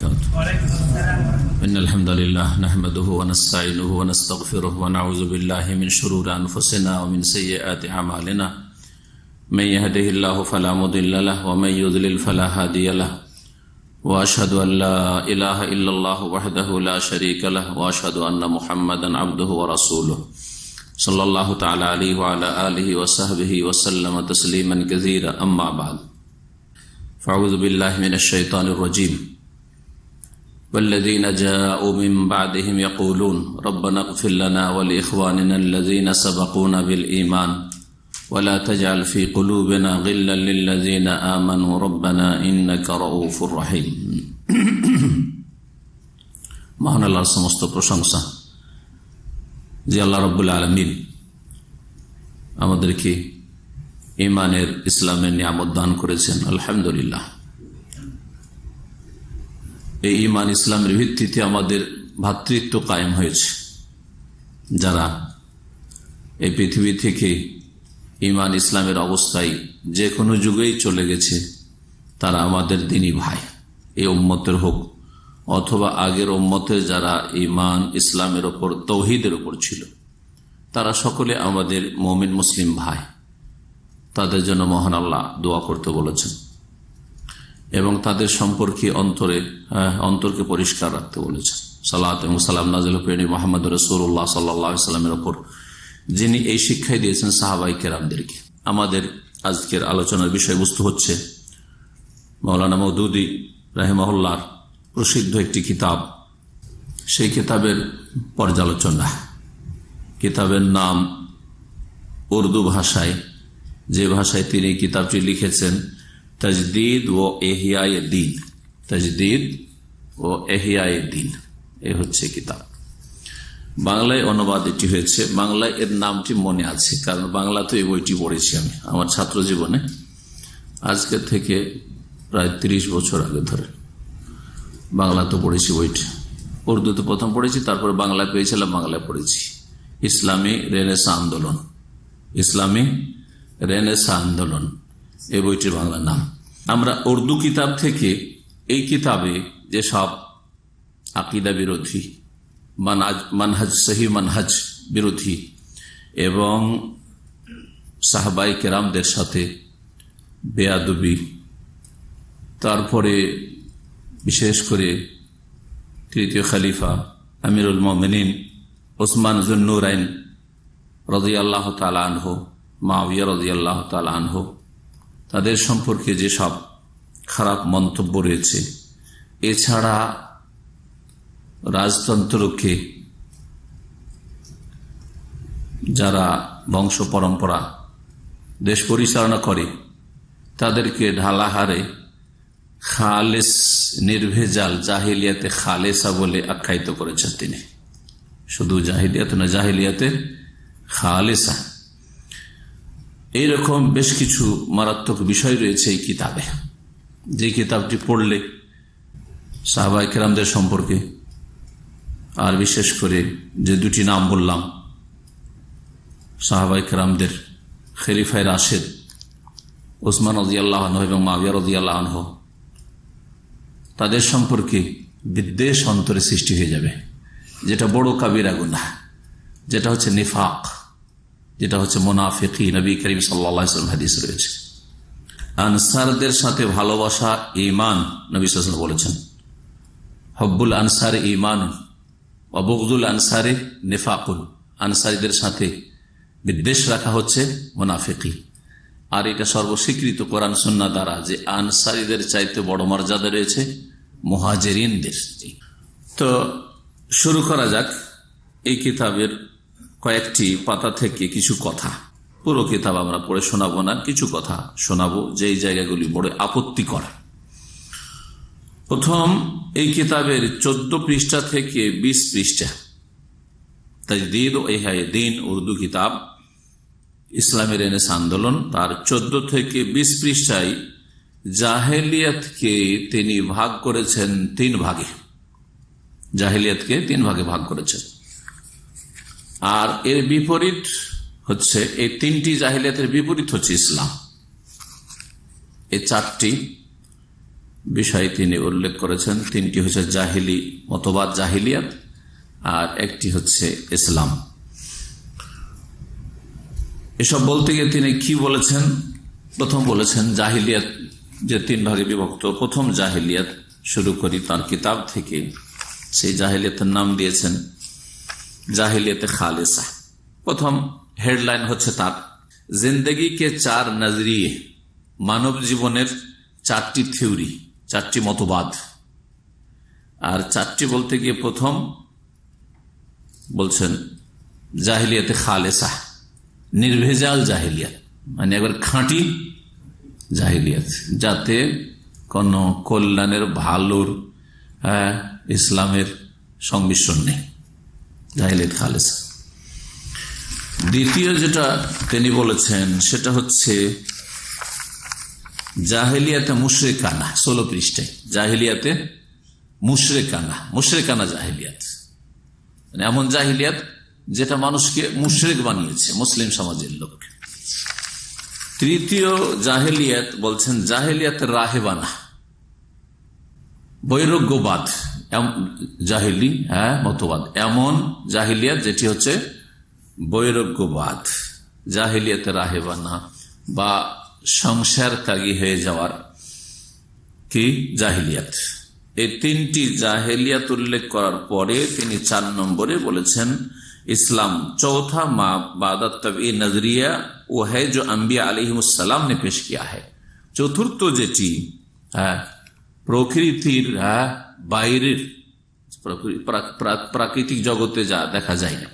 إن الحمد لله نحمده ونستعينه ونستغفره ونعوذ بالله من شرور أنفسنا ومن سيئات أعمالنا من يهده الله فلا مضل له ومن يضلل فلا هادي له وأشهد أن لا إله إلا الله وحده لا شريك له وأشهد أن محمدا عبده ورسوله صلى الله تعالى عليه وعلى آله وصحبه وسلم تسليما كثيرا أما بعد فأعوذ بالله من الشيطان الرجيم والذين جاءوا من بعدهم يقولون ربنا اغفر لنا ولإخواننا الذين سبقونا بالإيمان ولا تجعل في قلوبنا غلا للذين آمنوا ربنا إنك رؤوف رحيم মহান আল্লাহর সমস্ত প্রশংসা যে আল্লাহ রাব্বুল আলামিন আমাদেরকে ঈমানের ইসলামের নিয়ামত দান করেছেন। আলহামদুলিল্লাহ। এই ঈমান ইসলামের ভিত্তিতে আমাদের ভ্রাতৃত্ব কায়েম হয়েছে। যারা এই পৃথিবী থেকে ঈমান ইসলামের অবস্থায় যে কোনো যুগেই চলে গেছে তারা আমাদের দিনী ভাই, এই উম্মতের হোক অথবা আগের উম্মতের যারা ঈমান ইসলামের ওপর তৌহিদের ওপর ছিল, তারা সকলে আমাদের মুমিন মুসলিম ভাই। তাদের জন্য মহান আল্লাহ দোয়া করতে বলেছেন এবং তাদের সম্পর্কে অন্তরকে পরিষ্কার রাখতে বলেছেন। সালাত এবং সালাম নাযিল হোক মুহাম্মদ রাসূলুল্লাহ সাল্লাল্লাহু আলাইহি ওয়াসাল্লামের ওপর, যিনি এই শিক্ষাই দিয়েছেন সাহাবায়ে কেরামদেরকে। আমাদের আজকের আলোচনার বিষয়বস্তু হচ্ছে মাওলানা মওদুদী রাহিমাহুল্লাহর প্রসিদ্ধ একটি কিতাব, সেই কিতাবের পর্যালোচনা। কিতাবের নাম উর্দু ভাষায়, যে ভাষায় তিনি কিতাবটি লিখেছেন, তাজদীদ ও ইহইয়ায়ে দ্বীন। তাজদীদ ও ইহইয়ায়ে দ্বীন, এ হচ্ছে কিতাব। বাংলায় অনুবাদ এটি হয়েছে। বাংলায় এর নামটি মনে আছে, কারণ বাংলাতে এই বইটি পড়েছি আমি আমার ছাত্র জীবনে, আজকে থেকে প্রায় 30 বছর আগে ধরে বাংলাতে পড়েছি বইটি। উর্দুতে প্রথম পড়েছি, তারপরে বাংলায় পেয়েছিলাম, বাংলায় পড়েছি। ইসলামী রেনেসাঁ আন্দোলন, ইসলামী রেনেসাঁ আন্দোলন এই বইটির বাংলা নাম। আমরা উর্দু কিতাব থেকে এই কিতাবে যেসব আকিদা বিরোধী, মানহাজ সহি মানহাজ বিরোধী এবং সাহাবায়ে কেরামদের সাথে বেয়াদবি, তারপরে বিশেষ করে তৃতীয় খলিফা আমিরুল মুমিনিন ওসমান যুন্নুরাইন রাদিয়াল্লাহু তাআলা আনহু, মুআবিয়া রাদিয়াল্লাহু তাআলা আনহু, তাদের সম্পর্কে যেসব খারাপ মন্তব্য রয়েছে, এছাড়া রাজতন্ত্রকে যারা বংশ পরম্পরা দেশ পরিচালনা করে তাদেরকে ঢালাহারে খালেস, নির্ভেজাল জাহিলিয়াতে খালেসা বলে আখ্যায়িত করেছেন তিনি। শুধু জাহিলিয়াত না, জাহিলিয়াতে খালেসা। এইরকম বেশ কিছু মারাত্মক বিষয় রয়েছে এই কিতাবে, যে কিতাবটি পড়লে সাহাবায়ে কেরামদের সম্পর্কে, আর বিশেষ করে যে দুটি নাম বললাম সাহাবায়ে কেরামদের, খলিফায়ে রাশেদ ওসমান রাদিয়াল্লাহু আনহু এবং মুআবিয়া রাদিয়াল্লাহু আনহু, তাদের সম্পর্কে বিদ্বেষ অন্তরে সৃষ্টি হয়ে যাবে, যেটা বড় কাবিরা গুনাহ, যেটা হচ্ছে নিফাক, যেটা হচ্ছে মুনাফিকি। নবী করিম সাল্লাল্লাহু আলাইহি ওয়াসাল্লাম হাদিস রয়েছে, আনসারদের সাথে ভালোবাসা ঈমান। নবী সাল্লাল্লাহু আলাইহি ওয়াসাল্লাম বলেছেন, হুব্বুল আনসারি ঈমান ওয়া বুগদুল আনসারি নিফাকুন। আনসারীদের সাথে বিদ্বেষ রাখা হচ্ছে মুনাফিকি। আর এটা সর্বস্বীকৃত কোরআন সুন্নাহ দ্বারা যে আনসারীদের চাইতে বড় মর্যাদা রয়েছে মুহাজিরিনদের। তো শুরু করা যাক এই কিতাবের কয়েকটি পাতা থেকে কিছু কথা। পুরো কিতাব আমরা পড়ে শোনাবো না, কিছু কথা শোনাবো যেই জায়গাগুলি বড় আপত্তিকর। প্রথম, এই কিতাবের 14 পৃষ্ঠা থেকে 20 পৃষ্ঠা, তাজদীদ ও ইহইয়ায়ে দ্বীন উর্দু কিতাব, ইসলামী রেনেসাঁ আন্দোলন, তার 14 থেকে 20 পৃষ্ঠায় জাহেলিয়াতকে তিনি ভাগ করেছেন 3 ভাগে। জাহেলিয়াতকে 3 ভাগে ভাগ করেছেন। আর এর বিপরীত হচ্ছে, এই 3টি জাহেলিয়াতের বিপরীত হচ্ছে ইসলাম। এই 4টি বিষয় তিনি উল্লেখ করেছেন। তিনটি হচ্ছে জাহিলি মতবাদ, জাহিলিয়াত, আর একটি হচ্ছে ইসলাম। এসব বলতে গিয়ে তিনি কি বলেছেন? প্রথম বলেছেন জাহিলিয়াত যে তিন ভাগে বিভক্ত, প্রথম জাহিলিয়াত শুরু করি তার কিতাব থেকে। সেই জাহিলিয়াতের নাম দিয়েছেন জাহিলিয়াতে খালেসা। প্রথম হেডলাইন হচ্ছে তার জিন্দেগি কে চার নজরিয়ে, মানব জীবনের চারটি থিওরি, চারটি মতবাদ। আর চারটি বলতে গিয়ে প্রথম বলছেন জাহিলিয়াতে খালেসা, নির্ভেজাল জাহিলিয়াত, মানে একবার খাঁটি জাহিলিয়াত, যাতে কোন কল্যাণের, ভালোর, ইসলামের সংমিশ্রণ নেই, জাহিলিয়াত খালেসা। দ্বিতীয় যেটা তিনি বলেছেন সেটা হচ্ছে জাহিলিয়াতে মুশরিকানা, 16 পৃষ্ঠায় জাহিলিয়াতে মুশরিকানা জাহিলিয়াত, মানে এমন জাহিলিয়াত যেটা মানুষকে মুশরিক বানিয়েছে, মুসলিম সমাজের লোককে। তৃতীয় জাহিলিয়াত বলছেন জাহিলিয়াত রাহেবানা, বৈরাগ্যবাদ জাহিলি মতবাদ, এমন জাহিলিয়াত যেটি হচ্ছে বৈরাগ্যবাদ, জাহিলিয়াতে রাহেবানা বা সংসার ত্যাগী হয়ে যাওয়ার কি জাহিলিয়াত। এই তিনটি জাহিলিয়াত উল্লেখ করার পরে তিনি 4 নম্বরে বলেছেন इस्लाम। चौथा मा बादत तबई नजरिया वो है जो अम्बिया अलैहिमुस्सलाम ने पेश किया है। चतुर्थ जेटी प्रकृतिर বাইরের প্রাকৃতিক জগতে যা দেখা যায় না,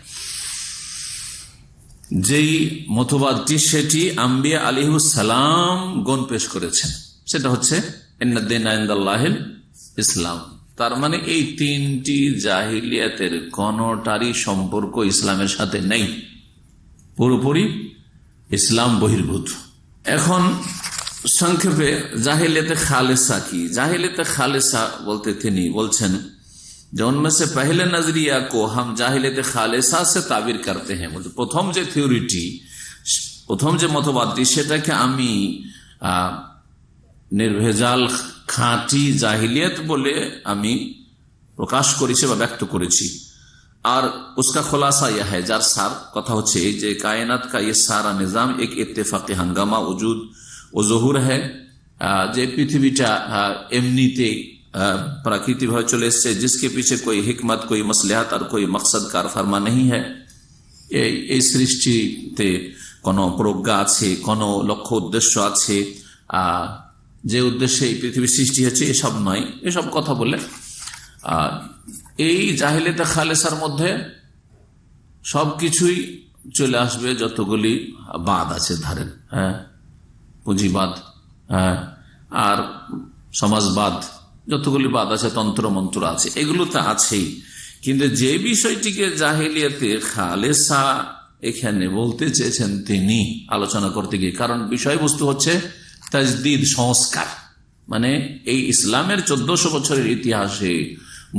যেই মতবাদটি সেটি আম্বিয়া আলাইহিসসালাম গণ পেশ করেছেন, সেটা হচ্ছে ইন্নাদ-দীনা ইনদাল্লাহিল ইসলাম। তার মানে এই তিনটি জাহিলিয়াতের কোনটারই সম্পর্ক ইসলামের সাথে নেই, পুরোপুরি ইসলাম বহির্ভূত। এখন সংক্ষেপে জাহিলিয়াতে খালেসা কি? জাহিলিয়াতে খালেসা বলতে তিনি বলছেন যে उनमें से पहले नजरिया को हम জাহিলিয়াতে খালেসা से ताबीर करते हैं। বলতে প্রথম যে থিওরিটি, প্রথম যে মতবাদটি, সেটাকে আমি নির্ভেজাল খাঁটি জাহিলিয়াত বলে আমি প্রকাশ করেছি বা ব্যক্ত করেছি। আর उसका खुलासा यह है, যার সার কথা হচ্ছে এই যে কায়নাত का ये सारा निजाम एक इत्तेफाकी हंगामा वजूद ও জহুর है, যে পৃথিবীটা এমনিতে प्राकृतिक भाव चले एसছে, जिसके पीछे कोई हिकमत, कोई मसलहत और कोई मकसद कार फरमा नहीं है। এই সৃষ্টিতে কোনো প্রজ্ঞা আছে, কোনো লক্ষ্য উদ্দেশ্য আছে, যে উদ্দেশ্যে এই পৃথিবীর সৃষ্টি হচ্ছে এসব নয়, এসব কথা বলে এই জাহিলিয়াতে খালেসার মধ্যে সবকিছুই চলে আসবে, যতগুলি বাদ আছে ধরেন, পুঁজিবাদ আর সমাজবাদ, যতগুলি বাদ আছে, তন্ত্র মন্ত্র আছে, এগুলো তো আছেই। কিন্তু যে বিষয়টিকে জাহিলিয়াতে খালেসা এখানে বলতে চেয়েছেন তিনি আলোচনা করতে গিয়ে, কারণ বিষয়বস্তু হচ্ছে তাজদিদ, সংস্কার। মানে এই ইসলামের 1400 বছরের ইতিহাসে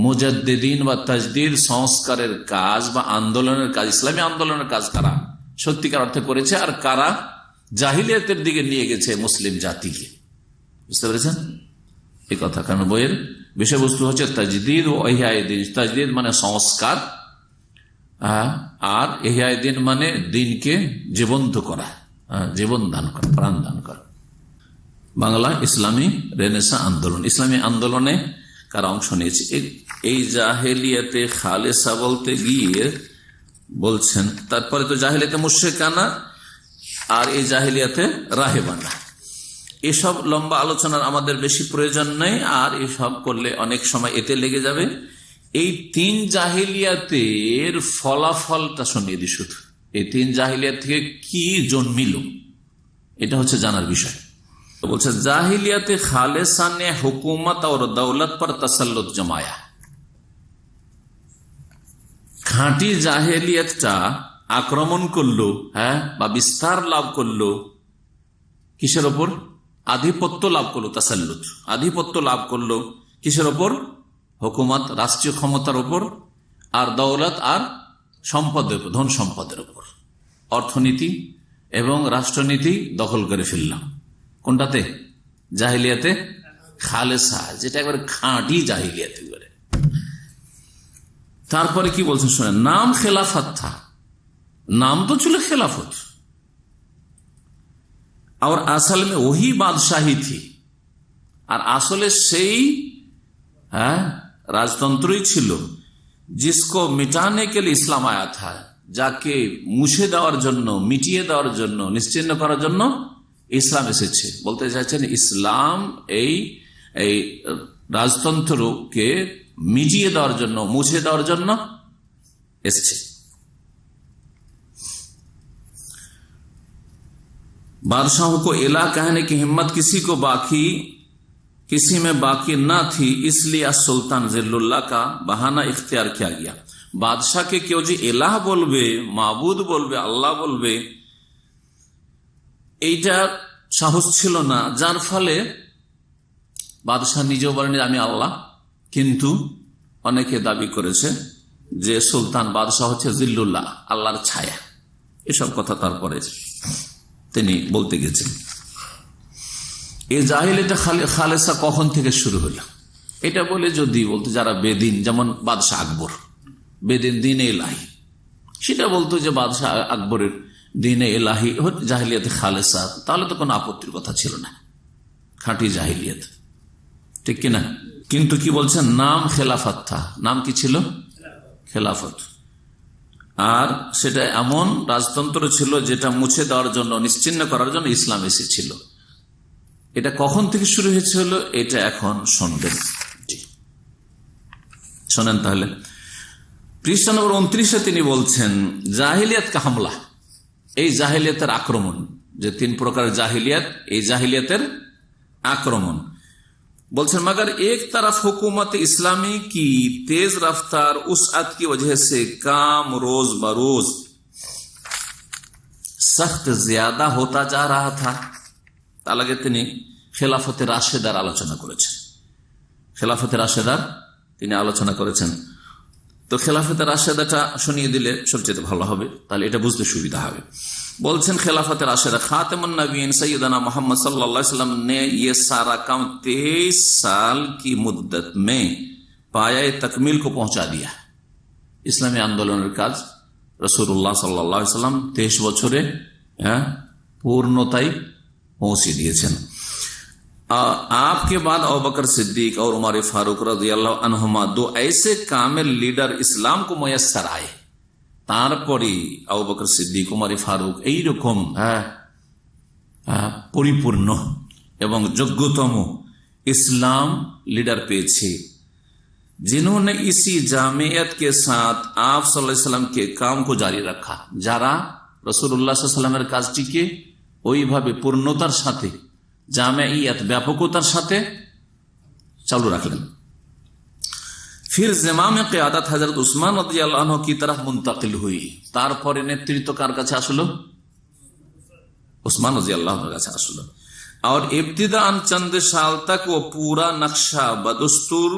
মুজাদ্দিদিন বা তাজদিদ, সংস্কারের কাজ বা আন্দোলনের কাজ, ইসলামী আন্দোলনের কাজ কারা সত্যিকার অর্থে করেছে, আর কারা জাহিলিয়াতের দিকে নিয়ে গেছে মুসলিম জাতিকে। বুঝতে পেরেছেন এই কথা? কারণ বইয়ের বিষয়বস্তু হচ্ছে তাজদিদ ও ইহয়ায়ে-দিন। তাজদিদ মানে সংস্কার, আর ইহয়ায়ে-দিন মানে দিনকে জীবন্ত করা, জীবন দান করা, প্রাণ দান করা। বাংলা ইসলামী রেনেসাঁ আন্দোলন, ইসলামী আন্দোলনে কারা অংশ নিয়েছে। এই জাহেলিয়াতে খালেসা বলতে গিয়ে বলছেন, তারপরে তো জাহেলিয়াতে মুশরিকানা আর এই জাহেলিয়াতে রাহেবানা, এসব লম্বা আলোচনার আমাদের বেশি প্রয়োজন নেই, আর এসব করলে অনেক সময় এতে লেগে যাবে। এই 3 জাহিলিয়াতের ফলাফলটা শুনিয়ে দিই শুধু। এই 3 জাহিলিয়াত থেকে কি জন্মিল, এটা হচ্ছে জানার বিষয়। বলছে জাহিলিয়াতে খালেসা ने हुकूमत और दौलत पर तसल्लुत जमाया। খাঁটি জাহেলিয়াতটা আক্রমণ করলো, বা বিস্তার লাভ করলো কিসের ওপর? আধিপত্য লাভ করলো, তাসাল্লুত, আধিপত্য লাভ করলো কিসের ওপর? হুকুমত, রাষ্ট্রীয় ক্ষমতার ওপর, আর দৌলত আর সম্পদের উপর, ধন সম্পদের উপর। অর্থনীতি এবং রাষ্ট্রনীতি দখল করে ফেললাম। কোনটাতে? জাহিলিয়াতে খালেসা, যেটা একবারে খাঁটি জাহিলিয়াত। তারপরে কি বলছেন শোনেন, নাম খেলাফত থা, नाम तो चलो खिलाफत और असल में वही बादशाही थी और আসলে সেই राजतंत्र ही ছিল जिसको मिटाने के लिए इस्लाम आया था, যাকে মুছে দেওয়ার জন্য, মিটিয়ে দেওয়ার জন্য, নিশ্চিহ্ন করার জন্য ইসলাম এসেছে। বলতে চাইছেন ইসলাম এই রাজতন্ত্রকে মিটিয়ে দেওয়ার জন্য, মুছে দেওয়ার জন্য এসেছে। बादशाहों को इला कहने की हिम्मत किसी में बाकी न थी, इसलिए सुल्तान जिल्लुल्लाह का बहाना इख्तियार किया गया। बादशाह के क्यों जी इलाह बोलबे, माबुद बोलबे, अल्लाह बोलबे, এইটা সাহস ছিল না, যার ফলে বাদশাহ নিজেও বলেন আমি আল্লাহ, কিন্তু অনেকে দাবি করেছে যে সুলতান বাদশাহ হচ্ছে জিল্লুল্লাহ, আল্লাহর ছায়া। এসব কথা তারপরে তিনি বলতে গেছেন। এই জাহিলিয়াত খালেসা কখন থেকে শুরু হলো এটা বলে যদি বলতো যারা বেদিন, যেমন বাদশাহ আকবর, বেদিন দিনে এলাহি, সেটা বলতো যে বাদশাহ আকবরের দিনে এলাহি জাহিলিয়াত খালেসা, তাহলে তো কোনো আপত্তির কথা ছিল না, খাঁটি জাহিলিয়াত, ঠিক কিনা? কিন্তু কি বলছেন, নাম খেলাফত থা, নাম কি ছিল? খেলাফত। আর সেটা এমন রাজতন্ত্র ছিল যেটা মুছে দেওয়ার জন্য, নিশ্চিহ্ন করার জন্য ইসলাম এসেছিল। এটা কখন থেকে শুরু হয়েছিল এটা এখন শুনবেন। শোনেন তাহলে, পৃষ্ঠা নম্বর 29-এ তিনি বলছেন জাহিলিয়াত কা হামলা, এই জাহিলিয়াতের আক্রমণ, যে 3 প্রকার জাহিলিয়াত, এই জাহিলিয়াতের আক্রমণ। বলছেন मगर एक तरफ हुकूमत इस्लामी की तेज रफ्तार उसअत की वजह से काम रोज बरोज सख्त ज्यादा होता जा रहा था। তার আগে তিনি খেলাফতে রাশেদার আলোচনা করেছেন, খেলাফতে রাশেদার তিনি আলোচনা করেছেন। তো খেলাফতে রাশেদাটা শুনিয়ে দিলে সবচেয়ে ভালো হবে, তাহলে এটা বুঝতে সুবিধা হবে। বলছেন খেলাফতে রাশেদা खातमुन नबीन सैयदना मोहम्मद सल्लल्लाहु अलैहि वसल्लम ने ये सारा काम 23 साल की मुद्दत में पाया तकमील को पहुंचा दिया। इस्लामी आंदोलনের কাজ রাসূলুল্লাহ সাল্লাল্লাহু আলাইহি ওয়াসাল্লাম 23 বছরে पूर्णताई पहुंचे दिएছেন। आपके बाद अबू बकर सिद्दीक और उमर फारूक रज़ियल्लाहु अन्हुमा 2 ऐसे कामिल लीडर इस्लाम को मुयस्सर आए। তারপরে আবু বকর সিদ্দিক, উমর ফারুক এইরকম পরিপূর্ণ এবং যোগ্যতম ইসলাম লিডার পেয়েছে, जिन्होंने इसी जामियत के साथ आप सल्लल्लाहु अलैहि वसल्लम के काम को जारी रखा, যারা রাসূলুল্লাহ সাল্লাল্লাহু আলাইহি ওয়াসাল্লামের কাজটিকে ওইভাবে পূর্ণতার সাথে, জামিয়াত ব্যাপকতার সাথে চালু রাখলেন। फिर ज़िमाम क़ियादत हजरत उस्मान रज़ियल्लाहु अन्हु की तरफ मुंतकिल हुई। তারপরে নেতৃত্ব কার কাছে আসলো? उस्मान रज़ियल्लाहु अन्हु কাছে আসলো। और इब्तिदाअन चंद साल तक वो पूरा नक्शा बदस्तूर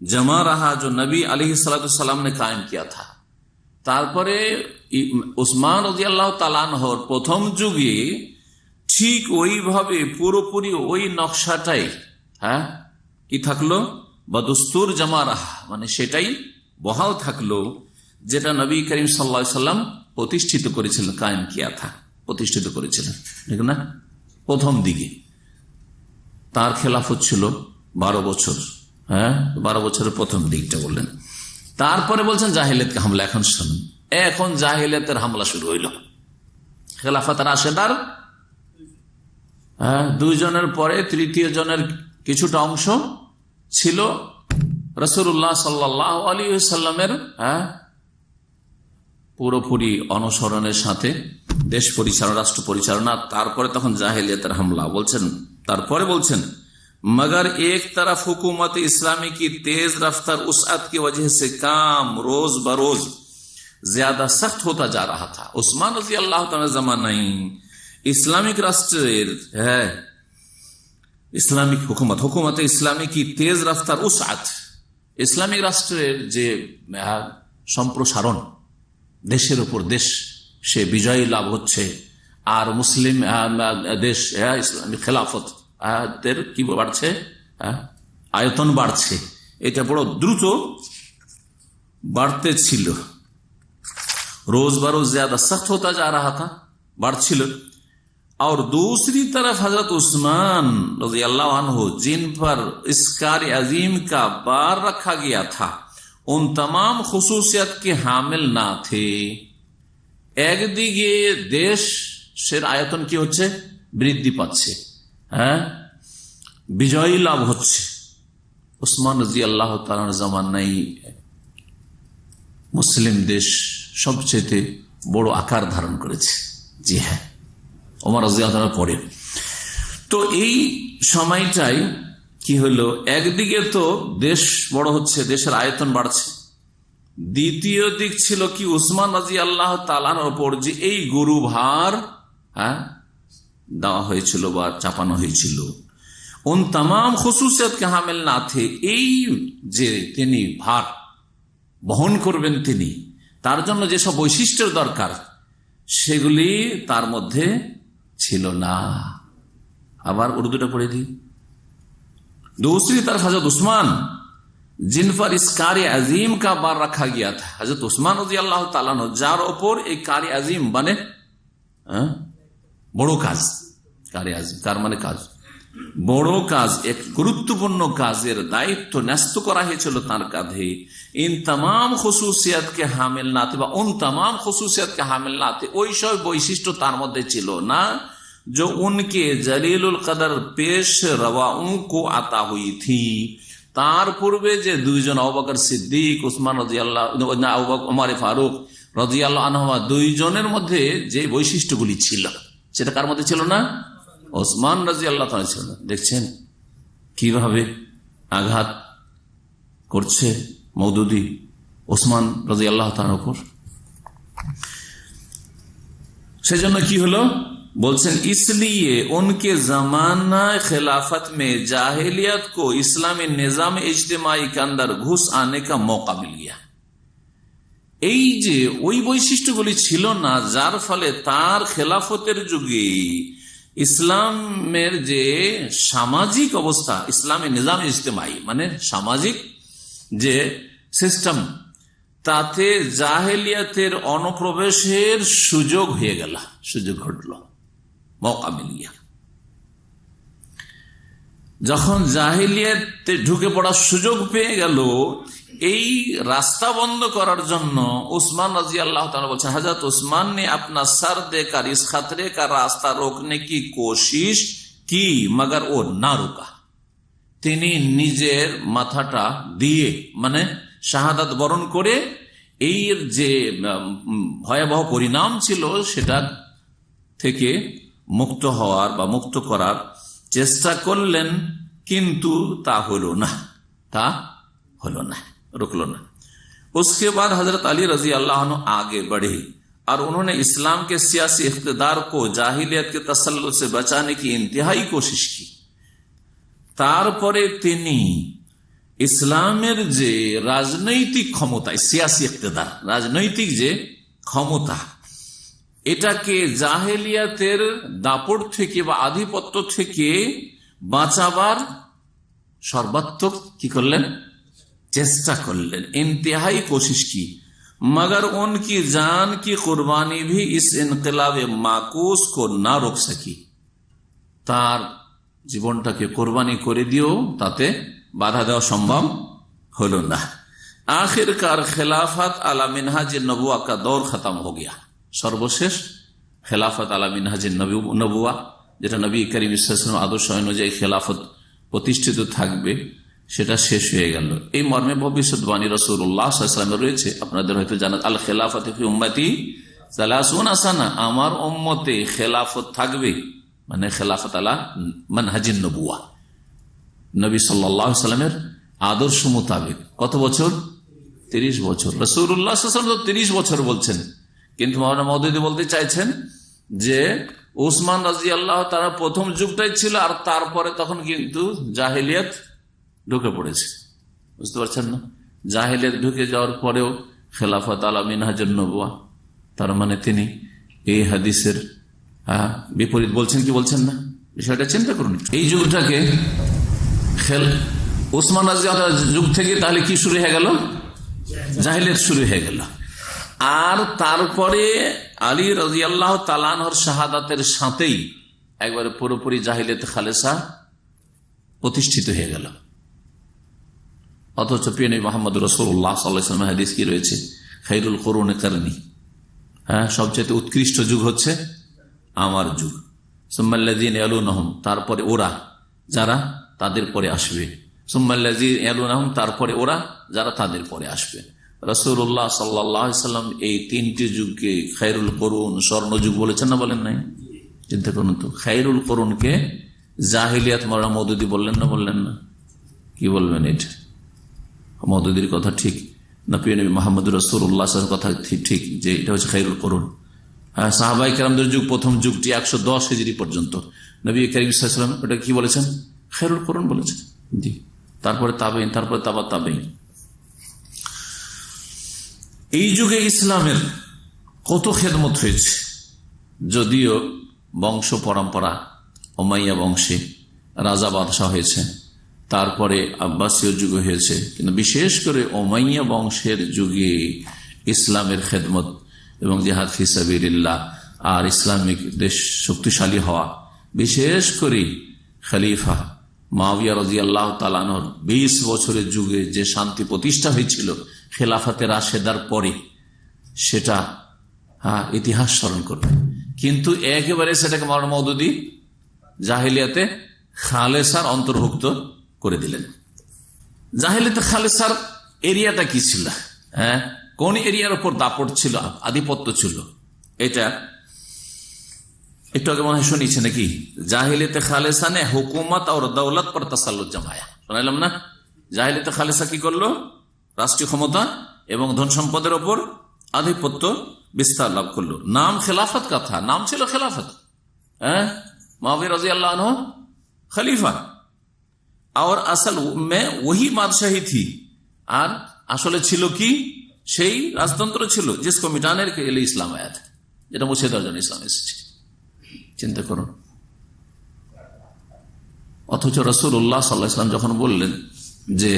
जमा रहा जो नबी अलैहिस्सलाम ने कायम किया था। তারপরে উসমান রাদিয়াল্লাহু তাআলা আনহুর প্রথম যুগে ঠিক ওইভাবে পুরোপুরি ওই নকশাটাই কি থাকলো, বদস্তুর জামা রাহা, মানে সেটাই বহাল থাকলো যেটা নবী করিম সাল্লাল্লাহু আলাইহি ওয়াসাল্লাম প্রতিষ্ঠিত করেছিলেন, কায়েম কিয়া থা, প্রতিষ্ঠিত করেছিলেন, ঠিক না? প্রথম দিকে তার খেলাফত ছিল 12 বছর, 12 বছরের প্রথম দিকটা বললেন। তারপরে বলছেন জাহিলিয়াতের হামলা। এখন শুনুন, এখন জাহিলিয়াতের হামলা শুরু হইল। খেলাফত রাশেদার 2 জনের পরে তৃতীয় জনের কিছুটা অংশ ছিল রাসূলুল্লাহ সাল্লাল্লাহু আলাইহি ওয়াসাল্লামের পুরোপুরি অনুসরণের সাথে দেশ পরিচালনা, রাষ্ট্র পরিচালনা। তারপরে তখন জাহিলিয়াতের হামলা। বলছেন তারপরে বলছেন मगर एक तरफ हुकूमत इस्लामी की तेज रफ्तार उसअत की वजह से काम रोज बरोज ज्यादा सख्त होता जा रहा था। उस्मान रज़ियल्लाहु ताआला जमाना ही इस्लामिक राष्ट्रेर ইসলামিক হুকুমত ইসলামী কি তেজ রাফতার উসআত, ইসলামিক রাষ্ট্রের যে সম্প্রসারণ, দেশের উপর দেশ সে বিজয়ী লাভ হচ্ছে, আর মুসলিম দেশ ইসলামিক খেলাফত আয়াতের কি বাড়ছে, আয়তন বাড়ছে, এটা বড় দ্রুত বাড়তে ছিল। रोज बरोज ज्यादा सख्त होता जा रहा था, बढ़। और दूसरी तरफ हजरत उस्मान रज़ी अल्लाह अन्हु जिन पर इस कार्य अजीम का बार रखा गया था उन तमाम खुसूसियत के हामिल ना थे। একদিকে দেশের আয়তন কি হচ্ছে, বৃদ্ধি পাচ্ছে, বিজয়ী লাভ হচ্ছে। উসমান রাজি আল্লাহ তাআলার জামানায় মুসলিম দেশ সবচেয়ে বড় আকার ধারণ করেছে। জি হ্যাঁ, ওমর রাদিয়াল্লাহু তাআলার পরে। তো এই সময়টাই কি হলো, একদিকে তো দেশ বড় হচ্ছে, দেশের আয়তন বাড়ছে, দ্বিতীয় দিক ছিল কি উসমান রাদিয়াল্লাহু তাআলার উপর যে এই গুরুভার দেওয়া হয়েছিল বা চাপানো হয়েছিল, উন तमाम খুসুসিয়াত কে হামিল না থে, এই যে তিনি ভার বহন করবেন তিনি, তার জন্য যেসব বৈশিষ্ট্যের দরকার সেগুলি তার মধ্যে ছিল না। আবার উর্দুটা পড়ে দিই। दूसरी तरफ हजरत उस्मान जिन पर इस कार्य अजीम का बार रखा गया था, हजरत उस्मान रज़ी अल्लाह ताला अन्हु যার উপর এই कार्य अजीम মানে বড় কাজ, कार्य अजीम কার মানে কাজ, বড় কাজ, এক গুরুত্বপূর্ণ কাজের দায়িত্ব ন্যস্ত করা হয়েছিল তার কাঁধে। ইন तमाम খুসুসিয়াত কে হামিল না থে বা উন तमाम খুসুসিয়াত কে হামিল না থে, ওই সব বৈশিষ্ট্য তার মধ্যে ছিল না जो उनके जलीलुल कदर पेश रवाओं को आता हुई थी। तार पूर्वे जे दुईजन আবু বকর সিদ্দিক, উসমান রাদিয়াল্লাহু, ওমর ফারুক রাদিয়াল্লাহু আনহুমা, দুইজনের মধ্যে যে বৈশিষ্ট্যগুলি ছিল সেটা কার মধ্যে ছিল না, ওসমান রাদিয়াল্লাহু তাআলা ছিল না। দেখছেন কিভাবে আঘাত করছে মওদুদি ওসমান রাদিয়াল্লাহু তাআলার উপর। সেজন্য কি হলো बोलছেন, इसलिए उनके जमाना खिलाफत में जाहिलियत को इस्लामी निजाम इज्तिमाई के अंदर घुस आने का मौका मिल गया। এই যে ওই বৈশিষ্ট্যগুলি ছিল না, যার ফলে তার খেলাফতের যুগে ইসলামের যে সামাজিক অবস্থা, ইসলামী নিজাম ইজতেমাই মানে সামাজিক যে সিস্টেম, তাতে জাহেলিয়াতের অনুপ্রবেশের সুযোগ হয়ে গেল, সুযোগ ঘটল, মৌকা মিল গিয়া। যখন জাহিলিয়াতে ঢুকে পড়ার সুযোগ পেয়ে গেল, এই রাস্তা বন্ধ করার জন্য उस्मान রাদিয়াল্লাহু তাআলা বলছেন, हजरत उस्मान ने अपना सर देकर इस खतरे का रास्ता रोकने की कोशिश की मगर वो ना रुका। তিনি নিজের মাথাটা দিয়ে মানে শাহাদাত বরণ করে এই যে ভয়াবহ পরিণাম ছিল সেটা থেকে মুক্ত হওয়ার বা মুক্ত করার চেষ্টা করলেন, কিন্তু তা হলো না, रुकलो ना। उसके बाद हजरत अली रजी अल्लाह अन्हु आगे बढ़े और उन्होंने इस्लाम के सियासी इख्तिदार को जाहिलियत के तसल्लुत से बचाने की इंतहाई कोशिश की। तारपरे तिनी ইসলামের যে রাজনৈতিক ক্ষমতা, সিয়াসি ইখতিদার, রাজনৈতিক যে ক্ষমতা, এটাকে জাহেলিয়াতের দাপট থেকে বা আধিপত্য থেকে বাঁচাবার সর্বাত্মক কি করলেন, চেষ্টা করলেন, ইন্তেহাই কোशिश की। मगर उनकी जान की कुर्बानी भी इस इनकलाब माकूस को ना रोक सकी। তার জীবনটাকে কোরবানি করে দিও তাতে বাধা দেওয়া সম্ভব হলো না। आखिरकार खिलाफत अला मिनहाज नबुआ का दौर खत्म हो गया। সর্বশেষ খেলাফত আলা মিনহাজ নবুয়া, যেটা নবী করিম সাল্লাল্লাহু আলাইহি ওয়াসাল্লাম আদর্শ অনুযায়ী খেলাফত প্রতিষ্ঠিত থাকবে, সেটা শেষ হয়ে গেল। এই মর্মে ভবিষ্যৎবাণী রাসূলুল্লাহ সাল্লাল্লাহু আলাইহি ওয়াসাল্লামের রয়েছে, আপনাদের হয়তো জানেন, আল খেলাফত ফি উম্মতি 30 সানা, আমার উম্মতে খেলাফত থাকবে, মানে খেলাফত আলা মানহাজিন নবুয়া, নবী সাল্লাল্লাহু আলাইহি ওয়াসাল্লামের আদর্শ মোতাবেক। কত বছর? 30 বছর। রাসূলুল্লাহ সাল্লাল্লাহু আলাইহি ওয়াসাল্লাম 30 বছর বলছেন, কিন্তু মাওলানা মওদুদি বলতে চাইছেন যে উসমান রাদিয়াল্লাহু তাআলা প্রথম যুগটাই ছিল, আর তারপরে তখন কিন্তু জাহেলিয়াত ঢুকে পড়েছে। বুঝতে পারছেন না? জাহেলিয়াত ঢুকে যাওয়ার পরেও খেলাফত আলা মিনহাজুন নবুয়া, তার মানে তিনি এই হাদিসের বিপরীত বলছেন কি বলছেন না? বিষয়টা চিন্তা করুন। এই যুগটাকে ওসমান রাদিয়াল্লাহু আনহু যুগ থেকে তাহলে কি শুরু হয়ে গেল? জাহিলিয়াত শুরু হয়ে গেল। আর তারপরে আলী রাদিয়াল্লাহু তাআলা আনহুর শাহাদাতের সাথেই একবারে পুরোপুরি জাহিলিয়াত খালেসা প্রতিষ্ঠিত হয়ে গেল। অথচ প্রিয় নবী মুহাম্মদ রাসূলুল্লাহ সাল্লাল্লাহু আলাইহি ওয়াসাল্লাম হাদিস কি রয়েছে? খায়রুল কুরুনি কারনি, সবচেয়ে উৎকৃষ্ট যুগ হচ্ছে আমার যুগ। সুম্মাল্লাযীনা ইয়ালুনহুম, তারপরে ওরা যারা তাদের পরে আসবে। সুম্মাল্লাযীনা ইয়ালুনহুম, তারপরে ওরা যারা তাদের পরে আসবে। রাসূলুল্লাহ সাল্লাল্লাহু আলাইহি ওয়াসাল্লাম এই তিনটি যুগকে খায়রুল কুরুন, স্বর্ণযুগ বলেছেন না বলেন নাই? চিন্তা করুন তো, খায়রুল কুরুনকে জাহিলিয়াত মাওলানা মওদুদী বললেন না বললেন না? কি বলবেন? এটা মওদুদীর কথা ঠিক না প্রিয় নবী মুহাম্মদ রাসূলুল্লাহ সাল্লাল্লাহু আলাইহি ওয়াসাল্লামের কথা ঠিক যে এটা হচ্ছে খায়রুল কুরুন? সাহাবায়ে কেরামদের যুগ, প্রথম যুগটি 110 হিজরি পর্যন্ত, নবী করিম সাল্লাল্লাহু আলাইহি ওয়াসাল্লাম এটা কি বলেছেন? খায়রুল কুরুন বলেছেন। জি, তারপরে তাবেঈন, তারপরে তাবেঈন। এই যুগে ইসলামের কত খেদমত হয়েছে, যদিও বংশ পরম্পরা উমাইয়া বংশে রাজা বাদশাহ হয়েছে, তারপরে আব্বাসীয় যুগ হয়েছে, কিন্তু বিশেষ করে উমাইয়া বংশের যুগে ইসলামের খেদমত এবং জিহাদ ফি সাবিলিল্লাহ আর ইসলামিক দেশ শক্তিশালী হওয়া, বিশেষ করে খলিফা মুআবিয়া রাদিয়াল্লাহু তাআলা আনহুর 20 বছরের যুগে যে শান্তি প্রতিষ্ঠা হয়েছিল খেলাফতে রাশেদার পরে, সেটা ইতিহাস স্মরণ করবে। কিন্তু একেবারে সেটাকে মাওলানা মওদুদী জাহিলিয়াতে খালেসার অন্তর্ভুক্ত করে দিলেন। জাহিলিয়াতে খালেসার এরিয়াটা কি ছিল? কোন এরিয়ার উপর দাপট ছিল, আধিপত্য ছিল? এটা একটু আগে মনে হয় শুনিছে নাকি? জাহিলিয়াতে খালেসা নে হুকুমত আর দৌলত পর তাসাল্লুত জামায়া, শোনাইলাম না? জাহিলিয়াতে খালেসা কি করলো? রাষ্ট্রীয় ক্ষমতা এবং ধন সম্পদের ওপর আধিপত্য বিস্তার লাভ করলো। নাম খেলাফত কথা, নাম ছিল খেলাফত, মুআবিয়া রাদিয়াল্লাহু আনহু खलीफा और असल में वही बादशाही थी, और আসলে ছিল কি? সেই রাজতন্ত্র ছিল जिसको मिटाने के लिए इस्लाम आया था, যেটা মুছে দেওয়ার জন্য ইসলাম এসেছে। চিন্তা করুন। অথচ রাসূলুল্লাহ সাল্লাল্লাহু আলাইহি ওয়াসাল্লাম যখন বললেন যে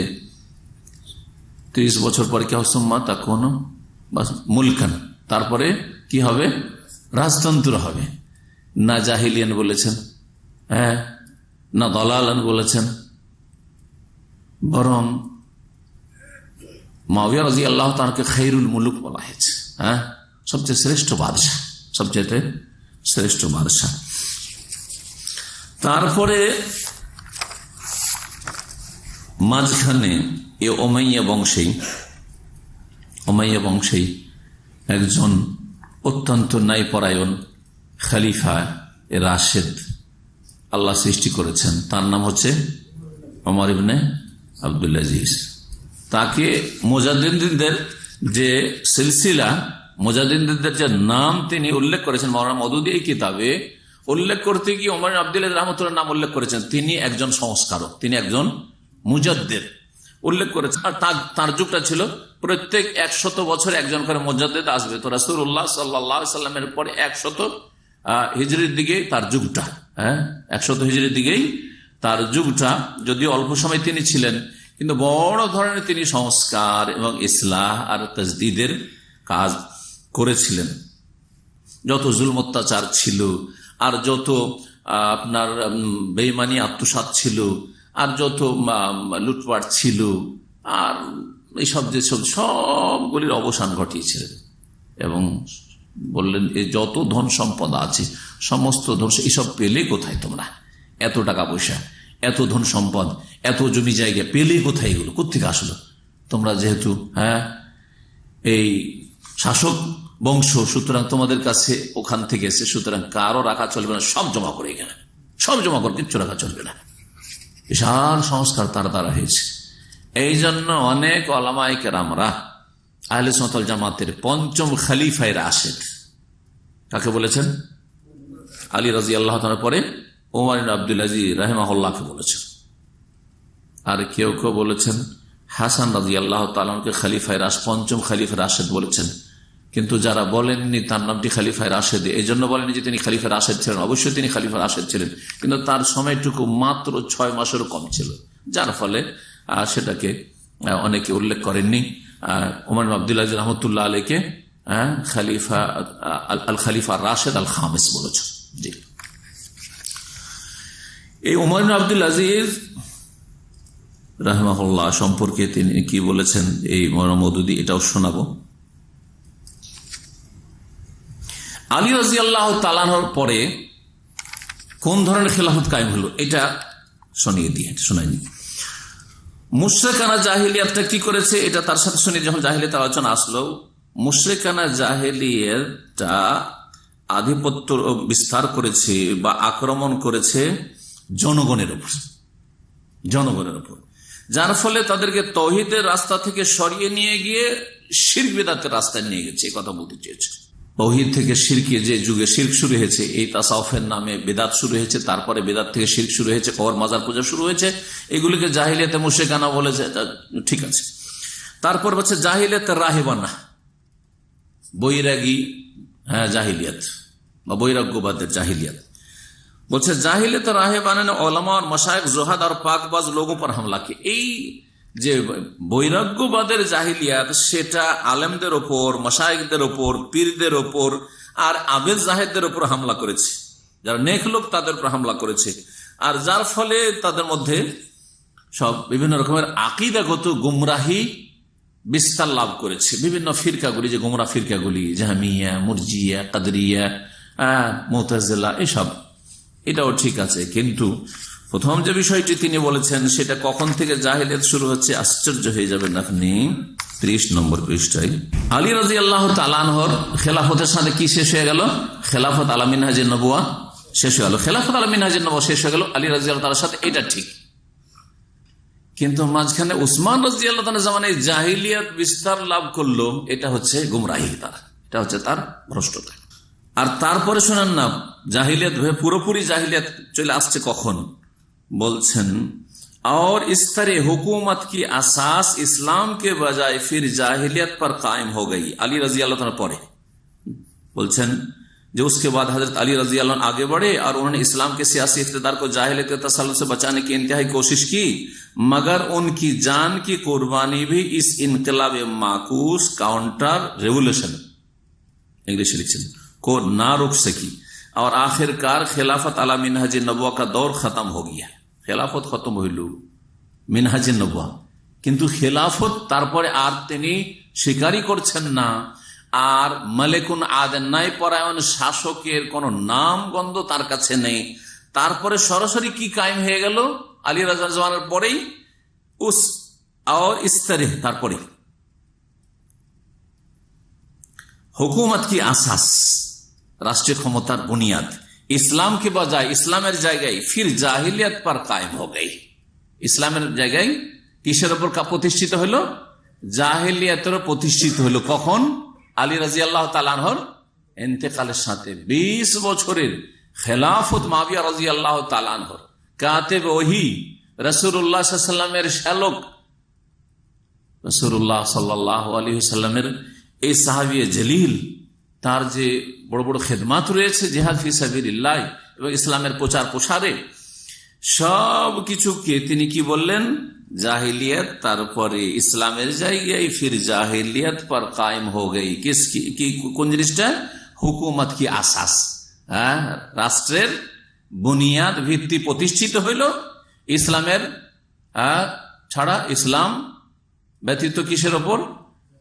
30 বছর পরে কি সুম্মা তাকুনু মুলকান, তারপরে কি হবে? রাজতন্ত্র হবে। না জাহিলিয়ান বলেছেন, না দলালান বলেছেন, বরং মুআবিয়া রাদিয়াল্লাহু তাআলাকে খায়রুল মুলুক বলা হয়েছে। সবচেয়ে শ্রেষ্ঠ বাদশা, সবচেয়ে শ্রেষ্ঠ বাদশা। তারপরে মাঝখানে এ উমাইয়া বংশেই একজন অত্যন্ত ন্যায়পরায়ণ খলিফা রাশেদ আল্লাহ সৃষ্টি করেছেন, তার নাম হচ্ছে ওমর ইবনে আব্দুল আজিজ। তাকে মুজাদ্দিদদের যে সিলসিলা, মুজাদ্দিদদের যে নাম তিনি উল্লেখ করেছেন মাওলানা মওদুদী এই কিতাবে উল্লেখ করতে গিয়ে ওমর ইবনে আব্দুল আজিজ রাহমাতুল্লাহ নাম উল্লেখ করেছেন। তিনি একজন সংস্কারক, তিনি একজন মুজাদ্দিদ উল্লেখ করেছেন। আর তার যুগটা ছিল প্রত্যেক 100 বছর একজন করে মুজাদ্দিদ আসবে। তো রাসূলুল্লাহ সাল্লাল্লাহু আলাইহি ওয়াসাল্লামের পরে 100 হিজরির দিকে তার যুগটা, 100 হিজরির দিকেই তার যুগটা। যদিও অল্প সময় তিনি ছিলেন, কিন্তু বড় ধরনের তিনি সংস্কার এবং ইসলাহ আর তাজদীদের কাজ করেছিলেন। যত জুলম অত্যাচার ছিল, আর যত আপনার বেঈমানি আত্মসাৎ ছিল, আর যত লুটপাট ছিল, আর এইসব যে সবগুলির অবসান ঘটিয়েছিলেন। এবং বললেন এই যত ধন সম্পদ আছে সমস্ত ধন এইসব পেলে কোথায় তোমরা? এত টাকা পয়সা, এত ধন সম্পদ, এত জমি জায়গা পেলে কোথায়? এগুলো কোত্থেকে আসলো? তোমরা যেহেতু এই শাসক বংশ, সুতরাং তোমাদের কাছে ওখান থেকে এসে, সুতরাং কারো রাখা চলবে না, সব জমা করে এখানে, সব জমা করে, কিচ্ছু রাখা চলবে না। বিশাল সংস্কার তার দ্বারা হয়েছে। এই জন্য অনেক ওলামায়ে কেরামরা আহলে সুন্নাত ওয়াল জামাতের পঞ্চম খলিফায়ে রাশেদ কাকে বলেছেন? আলী রাদিয়াল্লাহু তাআলার পরে ওমর ইবনে আব্দুল আজিজ রাহিমাহুল্লাহকে বলেছেন। আর কেউ বলেছেন হাসান রাদিয়াল্লাহু তাআলাকে খলিফায়ে রাশেদ, পঞ্চম খলিফা রাশেদ বলেছেন। কিন্তু যারা বলেননি তার নামটি খলিফা রাশেদ, এই জন্য বলেননি যে তিনি খলিফা রাশেদ ছিলেন, অবশ্যই তিনি খলিফা রাশেদ ছিলেন, কিন্তু তার সময়টুকু মাত্র 6 মাসেরও কম ছিল, যার ফলে সেটাকে অনেকে উল্লেখ করেননি। ওমর ইবনে আব্দুল আজিজ রহমতুল্লাহ আলাইকে খলিফা আল খলিফা রাশেদ আল খামিস বলেছেন। জি, এই ওমর ইবনে আব্দুল আজিজ রাহিমাহুল্লাহ সম্পর্কে তিনি কি বলেছেন এই মৌদুদি, এটাও শোনাবো। আলী রাদিয়াল্লাহু তাআলা আনহুর পরে কোন ধরনের খেলাফত কায়েম হলো এটা শোনাইনি। মুশরিকানা জাহিলিয়াতটা কি করেছে এটা তার সাথে শুনি। যখন জাহিলিয়াত আলোচনা আসলো, মুশরিকানা জাহিলিয়াতটা আধিপত্য বিস্তার করেছে বা আক্রমণ করেছে জনগণের উপর, যার ফলে তাদেরকে তাওহীদের রাস্তা থেকে সরিয়ে নিয়ে গিয়ে শিরক বিদআতের রাস্তায় নিয়ে গেছে। এই কথা বলতে চেয়েছে। তাওহীদ থেকে শিরকে, যে যুগে শিরক শুরু হয়েছে, এই তাসাউফের নামে বিদআত শুরু হয়েছে, তারপরে বিদআত থেকে শিরক শুরু হয়েছে, কবর মাজার পূজা শুরু হয়েছে, এগুলিকে জাহিলিয়াতে মুশরিকানা বলেছে, ঠিক আছে। তারপর হচ্ছে জাহিলিয়াতে রাহিবানা, বৈরাগী জাহিলিয়াত বা বৈরাগ্যবাদের জাহিলিয়াত। বলছে জাহিলিয়াত রাহিবানা ने उलमा और मशाइख जुहाद और पाकबाज लोगों पर हमला किया। এই যে বৈরাগ্যবাদের জাহিলিয়াত, সেটা আলেমদের ওপর, মাশায়েখদের ওপর, পীরদের ওপর আর আবেদ জাহেদদের ওপর হামলা করেছে, যারা নেক লোক তাদের উপর হামলা করেছে। আর যার ফলে তাদের মধ্যে সব বিভিন্ন রকমের আকীদাগত গুমরাহি বিস্তার লাভ করেছে। বিভিন্ন ফিরকাগুলি, যে গুমরাহ ফিরকাগুলি, জাহমিয়া, মুরজিয়া, কাদরিয়া, মুতাজিলা, এসব, এটাও ঠিক আছে। কিন্তু প্রথম যে বিষয়টি তিনি বলেছেন সেটা কখন থেকে জাহিলিয়াত শুরু হচ্ছে, আশ্চর্য হয়ে যাবেন আপনি। 30 নম্বর পৃষ্ঠায় আলী রাদিয়াল্লাহু তাআলা আনহুর খেলাফতের সাথে কি শেষ হয়ে গেল? খেলাফত আলা মিনহাজে নবুয়া শেষ হয়ে গেল। খেলাফত আলা মিনহাজে নবুয়া শেষ হয়ে গেল আলী রাদিয়াল্লাহু তাআলার সাথে, এটা ঠিক। কিন্তু মাঝখানে উসমান রাদিয়াল্লাহু তাআলার জামানায় জাহিলিয়াত বিস্তার লাভ করলো, এটা হচ্ছে গুমরাহি, এটা হচ্ছে তার ভ্রষ্টতা। আর তারপরে শোনেন না, জাহিলিয়াত পুরোপুরি জাহিলিয়াত চলে আসছে কখন? বলছেন और इस तरह हुकूमत की असास इस्लाम के बजाय फिर जाहिलियत पर कायम हो गई। अली रजी अल्लाह तआला पढ़े बोलছেন जो उसके बाद हजरत अली रजी अल्लाह आगे बढ़े और उन्होंने इस्लाम के सियासी इख्तिदार को जाहिलियत के तसल्लुत से बचाने की इंतहाई कोशिश की, मगर उनकी जान की कुर्बानी भी इस इनकलाब माकूस काउंटर रेवोल्यूशन इंग्लिश लिखছেন को ना रोक सकी और आखिरकार खिलाफत अला मिनहाज नबुवा का दौर खत्म हो गया। খেলাফত খতম হইল মিনহাজে নবুয়া, কিন্তু খেলাফত তারপরে আর তিনি স্বীকারই করছেন না। আর মালিকুন আদেন নাই পরায়ণ শাসকের কোন নাম গন্ধ তার কাছে নেই। তারপরে সরাসরি কি কায়েম হয়ে গেল আলী রাজার জমানার পরেই, উস আর ইস্তারে, তারপরে হুকুমত কি আসাস, রাষ্ট্রীয় ক্ষমতার বুনিয়াদ इस्लाम के बजाय, इस्लामेर জায়গায় फिर জাহিলিয়াত पर कायम हो गई। ইসলামের জায়গায় কিসের উপর প্রতিষ্ঠিত হলো? জাহিলিয়াতের প্রতিষ্ঠিত হলো। কখন? আলী রাদিয়াল্লাহু তাআলা আনহুর ইন্তেকালের সাথে 20 বছরের খেলাফত মুআবিয়া রাদিয়াল্লাহু তাআলা আনহুর, কাতিব ওহী, রাসূলুল্লাহ সাল্লাল্লাহু আলাইহি ওয়াসাল্লামের শালক, রাসূলুল্লাহ সাল্লাল্লাহু আলাইহি ওয়াসাল্লামের এই সাহাবী জলিল, তার যে বড় বড় খেদমাত রয়েছে জিহাদ ফি সাবিলিল্লাহ এবং ইসলামের প্রচার প্রসারে, সব কিছুকে তিনি কি বললেন? জাহিলিয়াত, তারপরে ইসলামের জায়গায় ফির জাহিলিয়াত पर कायम हो गई। কি কোন জিনিসটা? হুকুমত কি আসাস, রাষ্ট্রের বুনিয়াদ, ভিত্তি প্রতিষ্ঠিত হইল ইসলামের ছাড়া, ইসলাম ব্যতীত কিসের ওপর?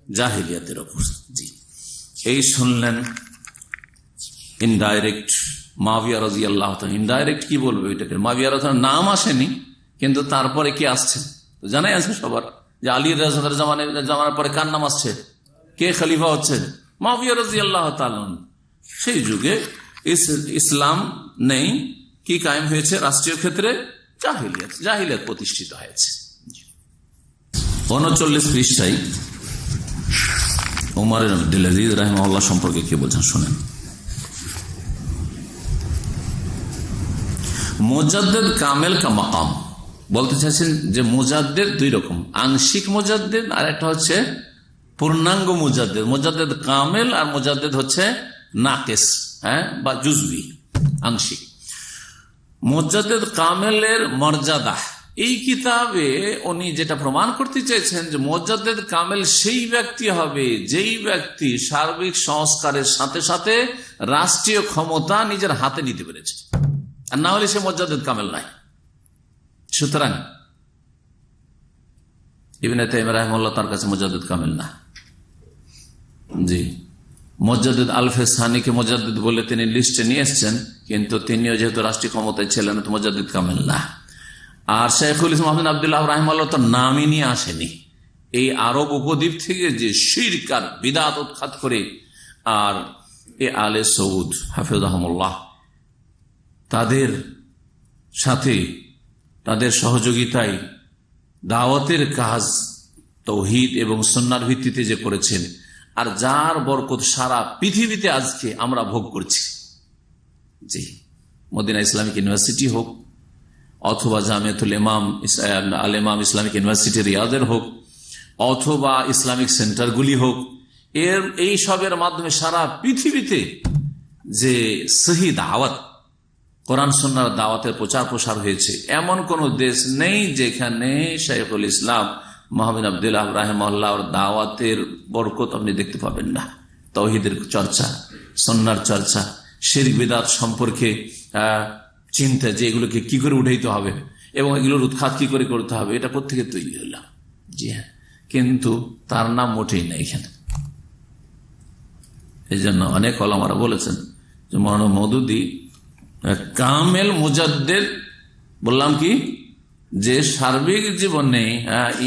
জাহিলিয়াতের ওপর। জি, এই শুনলেন ইনডাইরেক্ট মুআবিয়া রাদিয়াল্লাহু তাআলা। ইনডাইরেক্ট কি বলবো এটাকে? মুআবিয়া রাদিয়াল্লাহু নাম আসেনি, কিন্তু তারপরে কি আসছে তো জানাই আছে সবার, যে আলী রাদিয়াল্লাহু জামানার পরে কার নাম আসছে, কে খলিফা হচ্ছে? মুআবিয়া রাদিয়াল্লাহু তাআলা। সেই যুগে ইসলাম নেই, কি কায়েম হয়েছে? রাষ্ট্রীয় ক্ষেত্রে জাহিলিয়াত প্রতিষ্ঠিত হয়েছে। 39 পৃষ্ঠায় উমর ইবনে আব্দুল আজিজ রাহিমাহুল্লাহ সম্পর্কে কি বলছেন শুনেন। মুজাদ্দিদ কামেল কা মাকাম, বলতে চাইছেন যে মুজাদ্দিদ দুই রকম, আংশিক মুজাদ্দিদ আর একটা হচ্ছে পূর্ণাঙ্গ মুজাদ্দেদ। মুজাদ্দেদ কামেল আর মুজাদ্দেদ হচ্ছে নাকেস, বা জুজবি, আংশিক। মুজাদ্দেদ কামেলের মর্যাদা, এই কিতাবে উনি যেটা প্রমাণ করতে চেয়েছেন যে মুজাদ্দেদ কামেল সেই ব্যক্তি হবে যেই ব্যক্তি সার্বিক সংস্কারের সাথে সাথে রাষ্ট্রীয় ক্ষমতা নিজের হাতে নিতে পেরেছে, আর না হলে সে মুজাদ্দেদ কামেল নাই। সুতরাং ইবনে তাইমিয়া রাহিমাহুল্লাহ তার কাছে মুজাদ্দেদ কামেল না। জি, মুজাদ্দেদ আলফে সানিকে মুজাদ্দেদ বলে তিনি লিস্টে নিয়ে এসছেন, কিন্তু তিনিও যেহেতু রাষ্ট্রীয় ক্ষমতায় ছিলেন তো মুজাদ্দেদ কামেল না। আর শেখুল ইসলাম আহমদ আব্দুল্লাহ রাহিমাহুল্লাহ তো নামই নিয়ে আসেনি। এই আরব উপদ্বীপ থেকে যে শিরক আর বিদআত উৎখাত করে, আর এ আলে সৌদ হাফিজাহুমুল্লাহ তাদের সাথে তাদের সহযোগিতায় দাওয়াতের কাজ তাওহীদ এবং সুন্নাহর ভিত্তিতে যে করেছেন, আর যার বরকত সারা পৃথিবীতে আজকে আমরা ভোগ করছি। জি, মদিনা ইসলামিক ইউনিভার্সিটি হোক, অথবা জামিয়াতুল ইমাম আল ইমাম ইসলামিক ইউনিভার্সিটি রিয়াদের হোক, অথবা ইসলামিক সেন্টারগুলি হোক, এই সবের মাধ্যমে সারা পৃথিবীতে যে সহি দাওয়াত, কোরআন সুন্নাহর দাওয়াতের প্রচার প্রসার হয়েছে, এমন কোন দেশ নেই যেখানে শাইখুল ইসলাম মুহাম্মদ আব্দুল্লাহ রাহিমাহুল্লাহর দাওয়াতের বরকত আপনি দেখতে পাবেন না। তাওহীদের চর্চা, সুন্নাহর চর্চা, শিরক বিদআত সম্পর্কে চিন্তা, যে এগুলোকে কি করে উঠাইতে হবে এবং এগুলোর উৎখাত কি করে করতে হবে, এটা কোত্থেকে তৈরি হলো। জি হ্যাঁ, কিন্তু তার নাম মোটেই না এখানে। এই জন্য অনেক ওলামারা বলেছেন যে মৌলানা মওদুদী কামেল মুজাদ্দেদ, বললাম কি যে সার্বিক জীবনে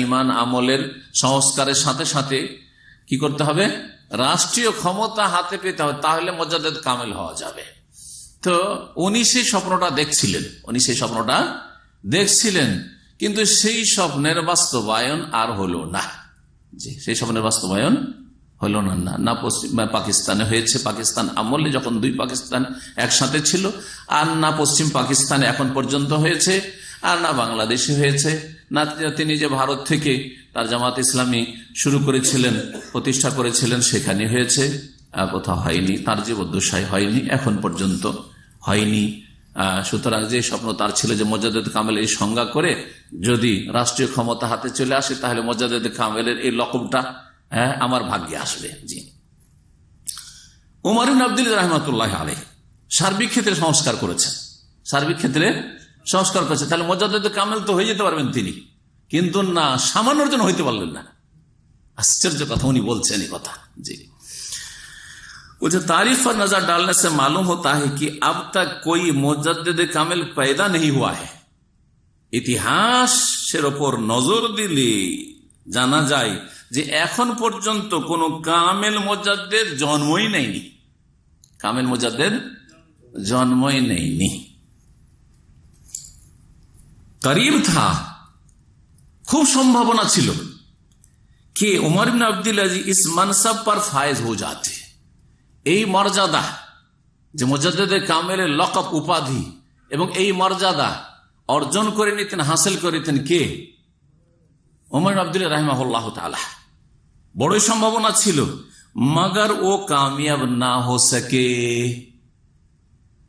ঈমান আমলের সংস্কারের সাথে সাথে কি করতে হবে, রাষ্ট্রীয় ক্ষমতা হাতে পেতে হবে, তাহলে মুজাদ্দেদ কামেল হওয়া যাবে। তো উনি সেই স্বপ্নটা দেখছিলেন, কিন্তু সেই স্বপ্নের বাস্তবায়ন আর হলো না। জি, সেই স্বপ্নের বাস্তবায়ন হলো না। না পশ্চিম পাকিস্তানে হয়েছে, পাকিস্তান আমলে যখন দুই পাকিস্তান একসাথে ছিল, আর না পশ্চিম পাকিস্তানে এখন পর্যন্ত হয়েছে, আর না বাংলাদেশে হয়েছে, না তিনি যে ভারত থেকে তার জামাত ইসলামী শুরু করেছিলেন, প্রতিষ্ঠা করেছিলেন, সেখানে হয়েছে, কোথাও হয়নি। তার জীবদ্দশায় হয়নি, এখন পর্যন্ত হয়নি। সুতরাং যে স্বপ্ন তার ছিল যে মুজাদ্দেদ কামেল এই সংজ্ঞা করে যদি রাষ্ট্রীয় ক্ষমতা হাতে চলে আসে, তাহলে মুজাদ্দেদ কামেলের এই লকবটা আমার ভাগ্যে আসবে। জি, উমর ইবনে আব্দুল রাহমাতুল্লাহ আলাইহি সার্বিক ক্ষেত্রে সংস্কার করেছেন, তাহলে মুজাদ্দেদ কামেল তো হয়ে যেতে পারবেন তিনি, কিন্তু না, সামান্য জন হইতে পারলেন না। आश्चर्य कथा उन्हीं बोलते हैं कथा जी। मुझे तारीफ पर नजर डालने से मालूम होता है कि अब तक कोई मुजद्दिद कामिल पैदा नहीं हुआ है। ইতিহাসের ওপর নজর দিলে জানা যায় যে এখন পর্যন্ত কোন কামেল মুজাদ্দিদ জন্মই নেয়নি, কামেল মুজাদ্দিদ জন্মই নেয়নি। करीब था, खूब संभावना ছিল कि उमर इब्न अब्दुल अजीज इस मनसब पर फायज हो जाते। এই মর্যাদা যে মুজাদ্দিদ কামেলের লকব উপাধি এবং এই মর্যাদা অর্জন করে নিতেন, হাসিল করে নিতেন কে? উমর ইবনে আব্দুল্লাহ রাহিমাহুল্লাহ তাআলা। বড়ই সম্ভাবনা ছিল, মগর ও কামিয়াব না হো সকে,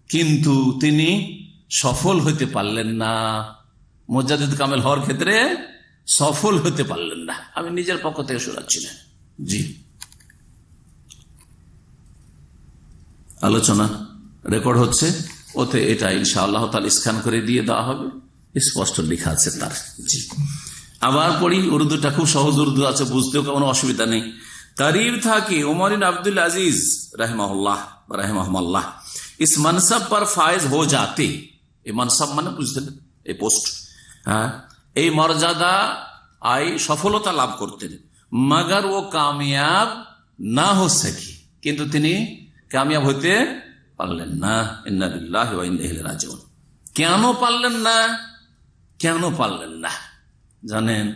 কিন্তু তিনি সফল হতে পারলেন না। মুজাদ্দিদ কামেল হওয়ার ক্ষেত্রে সফল হতে পারলেন না। আমি নিজের পক্ষ থেকে শোনাচ্ছি না জি। আলোচনা রেকর্ড হচ্ছে, ওতে এটা ইনশাআল্লাহ তাআলা স্ক্যান করে দিয়ে দেওয়া হবে, স্পষ্ট লেখা আছে তার জি। আবার পড়ি, উর্দুটা খুব সহজ উর্দু আছে, বুঝতেও কোনো অসুবিধা নেই। करीब था कि उमर इब्न अब्दुल अजीज रहमहुल्लाह इस मनसब पर फायज हो जाते। এই मनसब মানে বুঝতেন, এই পোস্ট, হ্যাঁ, এই মর্যাদা আই সফলতা লাভ করতেন। মগর ও কামিয়াব না হো সকি, কিন্তু তিনি কামিয়াব হতে পারলেন না। ইন্না লিল্লাহি ওয়া ইন্না ইলাইহি রাজিউন। কেন পারলেন না? কেন পারলেন না জানেন?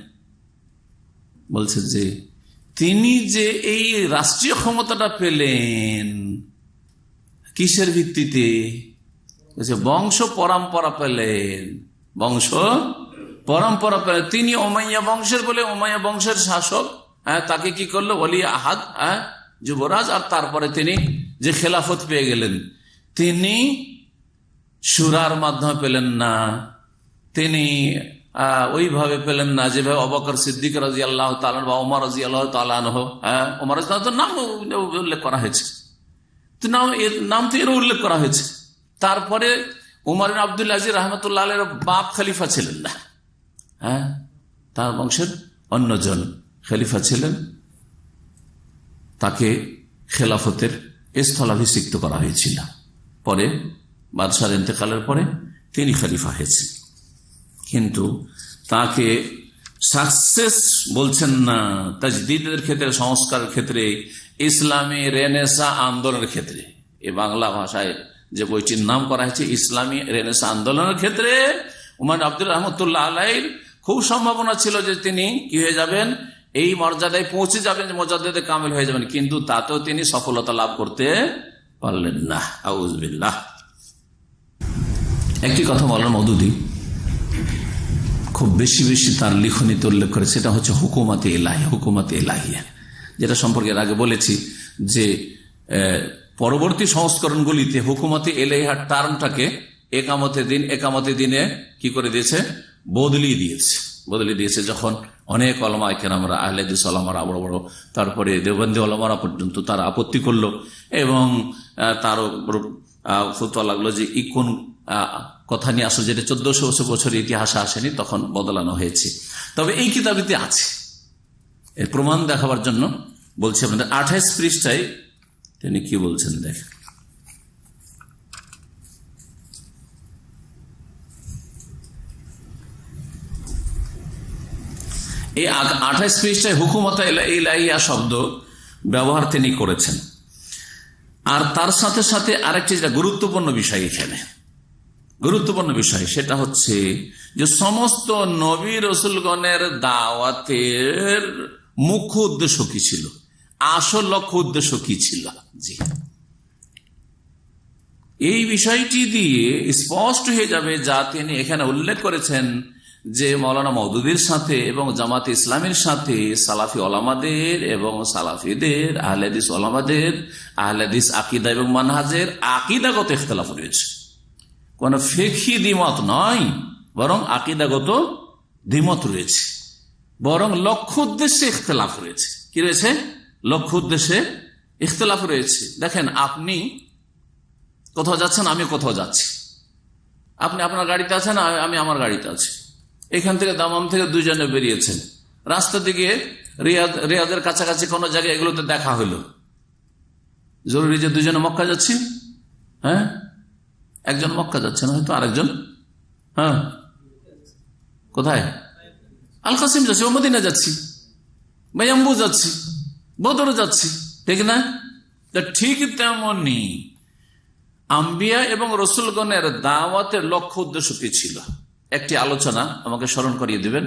বলছে যে তিনি যে এই রাষ্ট্রীয় ক্ষমতাটা পেলেন কিসের ভিত্তিতে? বংশ পরম্পরা পেলেন, বংশ পরম্পরা পেলেন। তিনি উমাইয়া বংশের বলে উমাইয়া বংশের শাসক, তাকে কি করলো ওলি আহাদ, যুবরাজ, আর তারপরে তিনি যে খেলাফত পেয়ে গেলেন, তিনি শুরার মাধ্যমে পেলেন না, তিনি ওইভাবে পেলেন না যেভাবে আবু বকর সিদ্দিক রাদিয়াল্লাহু তাআলা বা ওমর রাদিয়াল্লাহু তাআলা আনহু, ওমর রাদিয়াল্লাহু তাআলার নাম উল্লেখ করা হয়েছে, নাম তো এর উল্লেখ করা হয়েছে। তারপরে উমর ইবনে আব্দুল আজিজ রাহমাতুল্লাহ আলাইহির বাপ খলিফা ছিলেন না, তার বংশের অন্যজন খলিফা ছিলেন, তাকে খেলাফতের স্থলাভিষিক্ত করা হয়েছিল। পরে বাদশার ইন্তেকালের পরে তিনি খলিফা হয়েছেন, কিন্তু তাকে সাকসেস বলছেন না তাজদীদের ক্ষেত্রে, সংস্কারের ক্ষেত্রে, ইসলামী রেনেসা আন্দোলনের ক্ষেত্রে। এই বাংলা ভাষায় যে বইটির নাম করা হয়েছে ইসলামী রেনেসা আন্দোলনের ক্ষেত্রে উমর আব্দুল রহমতুল্লাহ আলাইহির খুব সম্ভাবনা ছিল যে তিনি কি হয়ে যাবেন, এই মর্যাদায় পৌঁছে যাবেন, মুজাদ্দিদে কামিল হয়ে যাবেন, কিন্তু তাতেও তিনি সফলতা লাভ করতে পারলেন না। আউযুবিল্লাহ। একটি কথা মাওলানা মওদুদী খুব বেশি বেশি তার লিখনীতে উল্লেখ করে, সেটা হচ্ছে হুকুমতে ইলাহি, হুকুমতে ইলাহিয়া, যেটা সম্পর্কে এর আগে বলেছি যে পরবর্তী সংস্করণগুলিতে হুকুমতে ইলাহিয়ার টার্মটাকে একামতে দিনে কি করে দিয়েছে, বদলে দিয়েছে। যখন অনেক ওলামায়ে কেরামরা, আহলে হাদিস ওলামারা, বড় বড়, তারপরে দেওবন্দি ওলামারা পর্যন্ত তারা আপত্তি করলো এবং তার ফতোয়া লাগলো যে কোন কথা নিয়ে আসলে যেটা 1400 বছরের ইতিহাসে আসেনি, তখন বদলানো হয়েছে। তবে এই কিতাবিতে আছে, এর প্রমাণ দেখাবার জন্য বলছি আপনাদের 28 পৃষ্ঠায় তিনি কি বলছেন দেখেন। এই 28 পৃষ্ঠায় হুকুমত ইলাহিয়া শব্দ ব্যবহার তিনি করেছেন। আর তার সাথে সাথে আরেকটি যেটা গুরুত্বপূর্ণ বিষয়, এখানে গুরুত্বপূর্ণ বিষয়, সেটা হচ্ছে যে সমস্ত নবী রসুলগণের দাওয়াতের মুখ্য উদ্দেশ্য কি ছিল, আসল লক্ষ্য উদ্দেশ্য কি ছিল। জি, এই বিষয়টি দিয়ে স্পষ্ট হয়ে যাবে, যা তিনি এখানে উল্লেখ করেছেন যে মাওলানা মওদুদীর সাথে এবং জামাতে ইসলামের সাথে সালাফি ওলামাদের এবং সালাফিদের, আহলে হাদিস ওলামাদের, আহলে হাদিস আকীদা এবং মানহাজের আকীদাগত ইখতিলাফ রয়েছে। কোন ফিকহি দ্বিমত নয়, বরং আকীদাগত দ্বিমত রয়েছে, বরং লক্ষ্য উদ্দেশ্যে ইখতিলাফ রয়েছে। কি রয়েছে? লক্ষ্য উদ্দেশ্যে ইখতিলাফ রয়েছে। দেখেন, আপনি কোথাও যাচ্ছেন, আমি কোথাও যাচ্ছি, আপনি আপনার গাড়িতে আছেন, আমি আমার গাড়িতে আছি, এখান থেকে দামাম থেকে দুইজনে বেরিয়েছেন, রাস্তা দিকে রিয়াদের কাছাকাছি কোন জায়গায়, এগুলোতে দেখা হইল, জরুরি যে দুজনে মক্কা যাচ্ছি, একজন মক্কা যাচ্ছেন, হয়তো আরেকজন কোথায়, আল কাসিম যাচ্ছি, ও মদিনা যাচ্ছি, বায়াম্বু যাচ্ছি, বদর যাচ্ছি, ঠিক না? ঠিক তেমনি আম্বিয়া এবং রসুলগণের দাওয়াতের লক্ষ্য উদ্দেশ্য কি ছিল? একটি আলোচনা আমাকে স্মরণ করিয়ে দিবেন।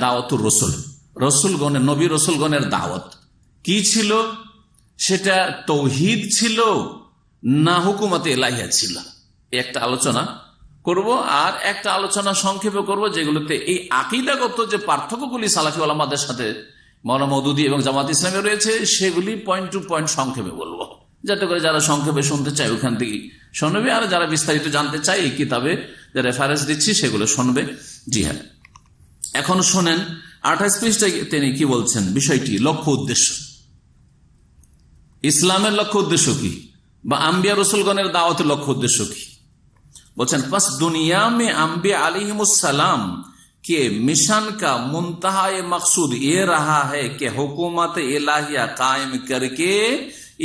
দাওয়াতুর রসুল, রসুলগণের, নবী রসুলগণের দাওয়াত কি ছিল? সেটা তৌহিদ ছিল না হুকুমতে ইলাহিয়া ছিল? একটা আলোচনা করব, আর একটা আলোচনা সংক্ষেপে করব যেগুলোতে এই আকীদাগত যে পার্থক্যগুলি সালাফি ওলামাদের সাথে মাওলানা মওদুদী এবং জামাত ইসলামে রয়েছে, সেগুলি পয়েন্ট টু পয়েন্ট সংক্ষেপে বলবো, যাতে করে যারা সংক্ষেপে শুনতে চায় ওখান থেকে শুনবে, আর যারা বিস্তারিত জানতে চায় এই কিতাবে যে রেফারেন্স দিচ্ছি সেগুলো শুনবে। জি হ্যাঁ, এখন শোনেন 28 পৃষ্ঠায় তিনি কি বলছেন, বিষয়টি লক্ষ্য উদ্দেশ্য, ইসলামের লক্ষ্য উদ্দেশ্য কি, বা আম্বিয়া রসুলগণের দাওয়াতের লক্ষ্য উদ্দেশ্য কি। বলছেন, পাস দুনিয়া মে আম্বিয়া আলাইহিমুসসালাম के मिशन का मुंतहा मकसूद ये रहा है कि हुकूमत इलाहिया कायम करके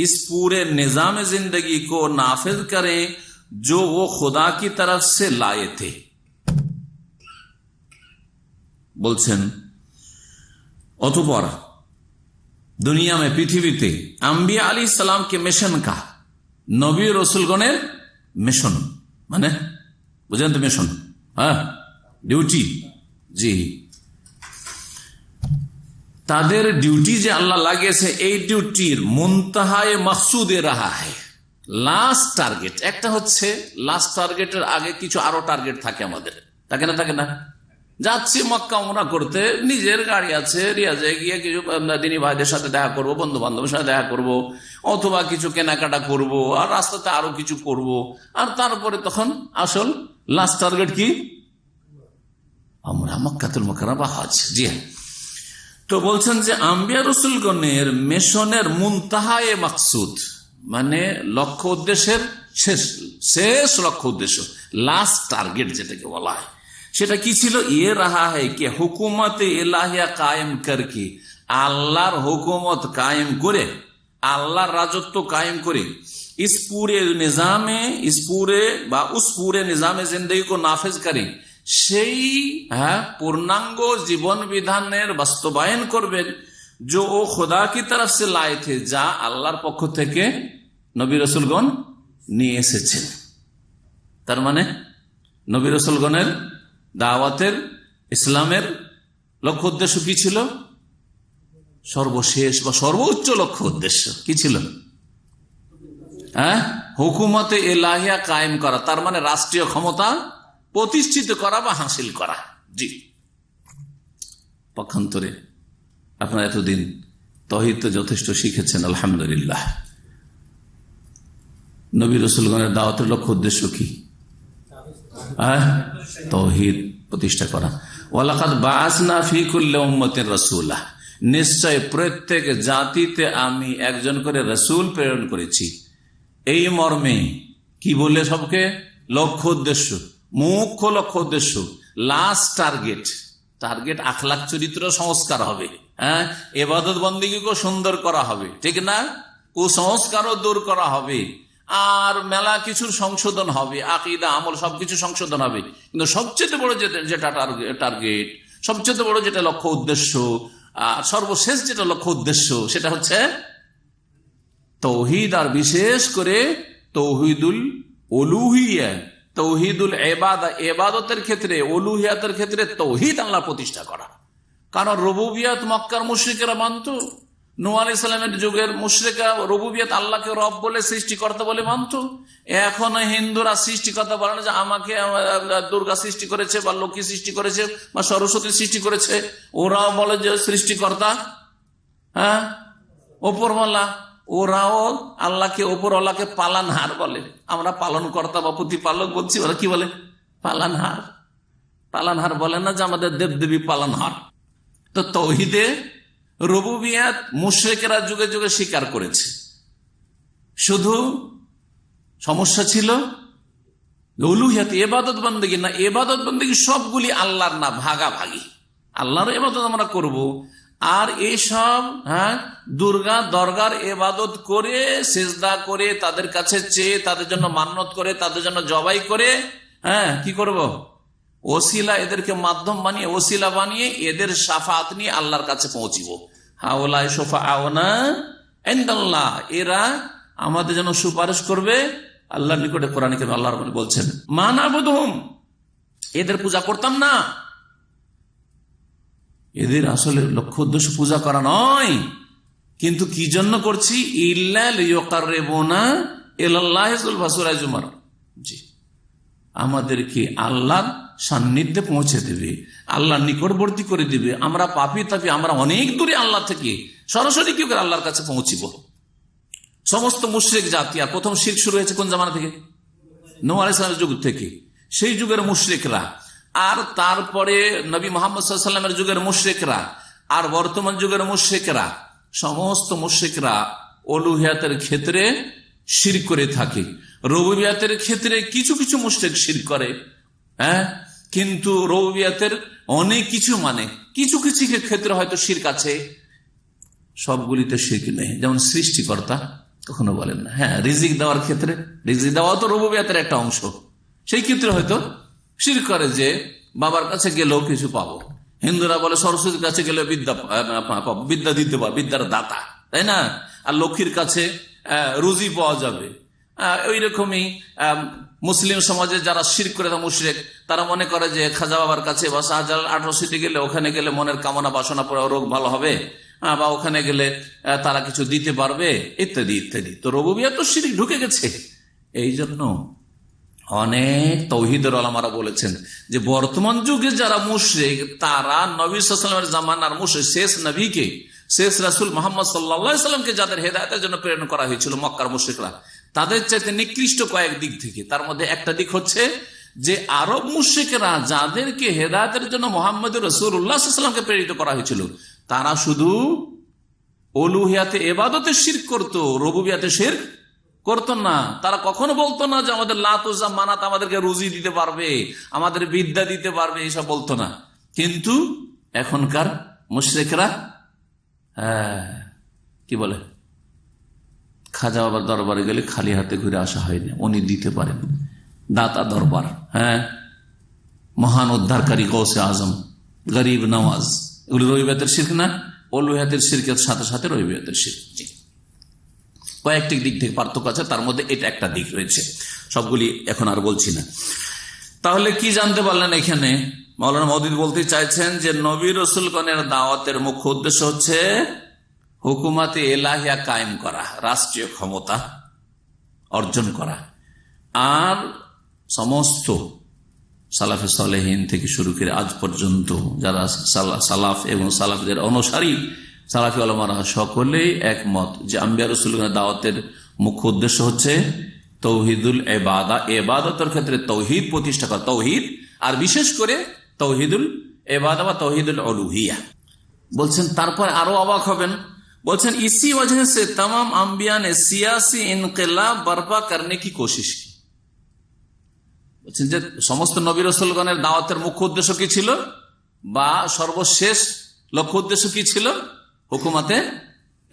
इस पूरे निजाम जिंदगी को नाफिज करें जो वो खुदा की तरफ से लाए थे। বলছেন, অতঃপর দুনিয়া में পৃথিবীতে আম্বিয়া আলাইহিস সালাম के मिशन का, নবী রসুলগণের মিশন, মানে বুঝলেন তো, মিশন, ডিউটি, জি, তাদের ডিউটি যে আল্লাহ লাগিয়েছে, এই ডিউটির মুনতাহায়ে মাকসুদে রাহা হয়, লাস্ট টার্গেট একটা হচ্ছে, লাস্ট টার্গেটের আগে কিছু আরো টার্গেট থাকে আমাদের, থাকে না? যাচ্ছি মক্কা উমরা করতে, নিজের গাড়ি আছে, রিয়াজে গিয়ে কিছু দিনী ভাইদের সাথে দেখা করব, বন্ধু বান্ধবের সাথে দেখা করব, অথবা কিছু কেনাকাটা করব, আর রাস্তাতে আরো কিছু করব, আর তারপরে তখন আসল লাস্ট টার্গেট কি? আমরা মক্কাতুল মুকাররমা বা হজ। জি হ্যাঁ। তো বলছেন যে আম্বিয়া রসুলগণের মিশনের মুনতাহায়ে মাকসুদ, মানে লক্ষ্য উদ্দেশ্যের শেষ লক্ষ্য উদ্দেশ্য, লাস্ট টার্গেট যেটাকে বলা হয়, সেটা কি ছিল? ইয়ে রাহা হয় কে হুকুমতে ইলাহিয়া কায়েম করকে, আল্লাহর হুকুমত কায়েম করে, আল্লাহর রাজত্ব কায়েম করে, इस पूरे निजामे जिंदगी को नाफिज करें, সেই পূর্ণাঙ্গ জীবন বিধানের বাস্তবায়ন করবেন, जो ও खुदा की तरफ से लाए थे, যা আল্লাহর পক্ষ থেকে নবী রাসূলগণ নিয়ে এসেছেন। তার মানে নবী রাসূলগণের দাওয়াতের, ইসলামের লক্ষ্য উদ্দেশ্য কি ছিল? সর্বশেষ বা সর্বোচ্চ লক্ষ্য উদ্দেশ্য কি ছিল? হুকুমতে ইলাহিয়া কায়েম করা, তার মানে রাষ্ট্রীয় ক্ষমতা প্রতিষ্ঠিত করা বা হাসিল করা। জি, পক্ষান্তরে আপনারা এতদিন তাওহীদ তো যথেষ্ট শিখেছেন, আলহামদুলিল্লাহ। নবী রাসূলগণের দাওয়াতের লক্ষ্য উদ্দেশ্য কি? তাওহীদ প্রতিষ্ঠা করা। ওয়ালাকাদ বাআসনা ফি কুল্লি উম্মাতিন রাসূলা, নিশ্চয় প্রত্যেক জাতিতে আমি একজন করে রাসূল প্রেরণ করেছি। এই মর্মে কি বললে? সবকে লক্ষ্য উদ্দেশ্য, মুখ্য লক্ষ্য উদ্দেশ্য, লাস্ট টার্গেট আখলাক চরিত্র সংস্কার হবে, ইবাদত বন্দেগীকে সুন্দর করা হবে, ঠিক না? কুসংস্কারও দূর করা হবে, আর মেলা কিছুর সংশোধন হবে, আকীদা আমল সবকিছু সংশোধন হবে। কিন্তু সবচেয়ে বড় যেটা টার্গেট, সবচেয়ে বড় যেটা লক্ষ্য উদ্দেশ্য, সর্বশেষ যেটা লক্ষ্য উদ্দেশ্য, সেটা হচ্ছে তাওহীদ, আর বিশেষ করে তাওহীদুল উলুহিয়া, তাওহীদুল ইবাদা, ইবাদতের ক্ষেত্রে, উলুহিয়াতের ক্ষেত্রে তাওহীদ আল্লাহ প্রতিষ্ঠা করা। কারণ রুবুবিয়াত মক্কার মুশরিকরা মানত, নূহ আলাইহিস সালামের যুগের মুশরিকরা রুবুবিয়াত আল্লাহকে রব বলে, সৃষ্টিকর্তা বলে মানত। এখন হিন্দুরা সৃষ্টিকর্তা বলে না, যে আমাকে দুর্গা সৃষ্টি করেছে, বা লক্ষ্মী সৃষ্টি করেছে, বা সরস্বতী সৃষ্টি করেছে, ওরাও বলে যে সৃষ্টিকর্তা, ওপরওয়ালা। ওরাও আল্লাহকে, ওপরওয়ালাকে পালনহার বলে। আমরা পালন কর্তা বা প্রতিপালক বলছি, ওরা কি বলে? পালনহার বলে না, যে আমাদের দেবদেবী পালনহার। তো তাওহীদে রুবুবিয়াত মুশরিকরা যুগে যুগে স্বীকার করেছে, শুধু সমস্যা ছিল উলুহিয়াত, ইবাদত বন্দেগী না। ইবাদত বন্দেগী সবগুলি আল্লাহর না, ভাগাভাগি। আল্লাহর ইবাদত আমরা করব, আর এইসব দুর্গা দরগার ইবাদত করে, সিজদা করে, তাদের কাছে চেয়ে, তাদের জন্য মান্নত করে, তাদের জন্য জবাই করে, কি করব? ওসিলা, এদেরকে মাধ্যম বানিয়ে, ওসিলা বানিয়ে এদের শাফাত নিয়ে আল্লাহর কাছে পৌঁছিব। হাওলাই শাফাআউনা ইনদাল্লাহ, এরা আমাদের জন্য সুপারিশ করবে আল্লাহর নিকটে। কোরআনে কারীমে আল্লাহ রাব্বুল বলছেন, মা নাবুদুহুম, এদের পূজা করতাম না। এদের আসলে লক্ষ্য উদ্দেশ্য পূজা করা নয়, কিন্তু কি জন্য করছি? ইল্লা লিয়ুকাররিবুনা ইলাল্লাহি যুলফা, সূরা জুমার। জি, আমাদেরকে আল্লাহর সান্নিধ্যে পৌঁছে দেবে, আল্লাহর নিকটবর্তী করে দিবে। আমরা পাপী তাপী, আমরা অনেক দূরে আল্লাহ থেকে, সরাসরি কি করে আল্লাহর কাছে পৌঁছিব? সমস্ত মুশরিক জাতি, আর প্রথম শিরক শুরু হয়েছে কোন জামানা থেকে? নূহ আলাইহিস সালামের যুগ থেকে। সেই যুগের মুশরিকরা, আর তারপরে নবী মুহাম্মদ সাল্লাল্লাহু আলাইহি ওয়াসাল্লামের যুগের মুশরিকরা, আর বর্তমান যুগের মুশরিকরা, সমস্ত মুশরিকরা উলুহিয়াতের ক্ষেত্রে শিরক করে থাকে। রুবুবিয়াতের ক্ষেত্রে কিছু কিছু মুশরিক শিরক করে, কিন্তু রুবুবিয়াতের অনেক কিছু, মানে কিছু কিছু ক্ষেত্রে হয়তো শিরক আছে, সবগুলিতে শিরক নেই। যেমন সৃষ্টিকর্তা কখনো বলেন না। রিজিক দেওয়ার ক্ষেত্রে, রিজিক দেওয়া তো রুবুবিয়াতের একটা অংশ, সেই ক্ষেত্রে হয়তো শিরক করে যে বাবার কাছে গেলেও কিছু পাবো। হিন্দুরা বলে সরস্বতীর কাছে গেলে বিদ্যা দিতে পারবে, বিদ্যার দাতা, তাই না? আর লক্ষ্মীর কাছে রুজি পাওয়া যাবে। ওই রকমই মুসলিম সমাজে যারা শিরক করে, মুশরিক, তারা মনে করে যে খাজা বাবার কাছে বা শাহজালাল 18 সিটি গেলে, ওখানে গেলে মনের কামনা বাসনা পড়ে রোগ ভালো হবে, বা ওখানে গেলে তারা কিছু দিতে পারবে, ইত্যাদি ইত্যাদি। তো রুবুবিয়াত তো শিরক ঢুকে গেছে। এই জন্য অনেক তাওহীদের ওলামারা বলেছেন যে বর্তমান যুগে যারা মুশরিক তারা নবী সাল্লাল্লাহু আলাইহি ওয়াসাল্লামের জামানার মুশরিক, শেষ নবীকে, শেষ রাসূল মুহাম্মদ সাল্লাল্লাহু আলাইহি ওয়াসাল্লামকে যাদের হেদায়েতের জন্য প্রেরণ করা হয়েছিল মক্কার মুশরিকরা, তাদের চাইতে নিকৃষ্ট কয়েক দিক থেকে। তার মধ্যে একটা দিক হচ্ছে যে আরব মুশরিকরা যাদেরকে হেদায়েতের জন্য মুহাম্মদ রাসূলুল্লাহ সাল্লাল্লাহু আলাইহি ওয়াসাল্লামকে প্রেরিত করা হয়েছিল, তারা শুধু উলুহিয়াতে ইবাদতে শিরক করত, রুবুবিয়াতে শিরক করতো না। তারা কখনো বলতো না যে আমাদের লাত উজ্জা মানাত আমাদেরকে রুজি দিতে পারবে, আমাদের বিদ্যা দিতে পারবে, এইসব বলতো না। কিন্তু এখনকার মুশরিকরা কি বলে, খাজা বাবার দরবারে গেলে খালি হাতে ঘুরে আসা হয়নি, উনি দিতে পারেন। দাতা দরবার, মহান উদ্ধারকারী গৌসে আজম, গরিব নওয়াজ, এগুলি রবিবাতের শিরক না? উলুহিয়াতের শিরকের সাথে সাথে রবিবাতের শিরক। কয়েকটি দিক থেকে পার্থক্য আছে, তার মধ্যে এটা একটা দিক রয়েছে, সবগুলি এখন আর বলছি না। তাহলে কি জানতে পারলেন এখানে? মাওলানা মওদুদ বলতে চাইছেন যে নবী রাসূলগণের দাওয়াতের মুখ্য উদ্দেশ্য হচ্ছে হুকুমাতে এলাহিয়া কায়েম করা, রাষ্ট্রীয় ক্ষমতা অর্জন করা। আর সমস্ত সালাফে সালেহীন থেকে শুরু করে আজ পর্যন্ত যারা সালাফ এবং সালাফদের অনুসারী সালাফি উলামারা সকলেই একমত যে আম্বিয়া রাসূলগণের দাওয়াতের মুখ্য উদ্দেশ্য হচ্ছে তৌহিদুল ইবাদা, ইবাদতের ক্ষেত্রে তৌহিদ প্রতিষ্ঠা করা, তৌহিদ, আর বিশেষ করে তৌহিদুল ইবাদা বা তৌহিদুল উলুহিয়া। বলছেন তারপর আরো অবাক হবেন, বলছেন ইসি वजह से तमाम अंबिया ने सियासी इनकलाब बर्पा करने की कोशिश की। বলছেন যে সমস্ত নবী রাসূলগণের দাওয়াতের মুখ্য উদ্দেশ্য কি ছিল, বা সর্বশেষ লক্ষ্য উদ্দেশ্য কি ছিল? হুকুমতে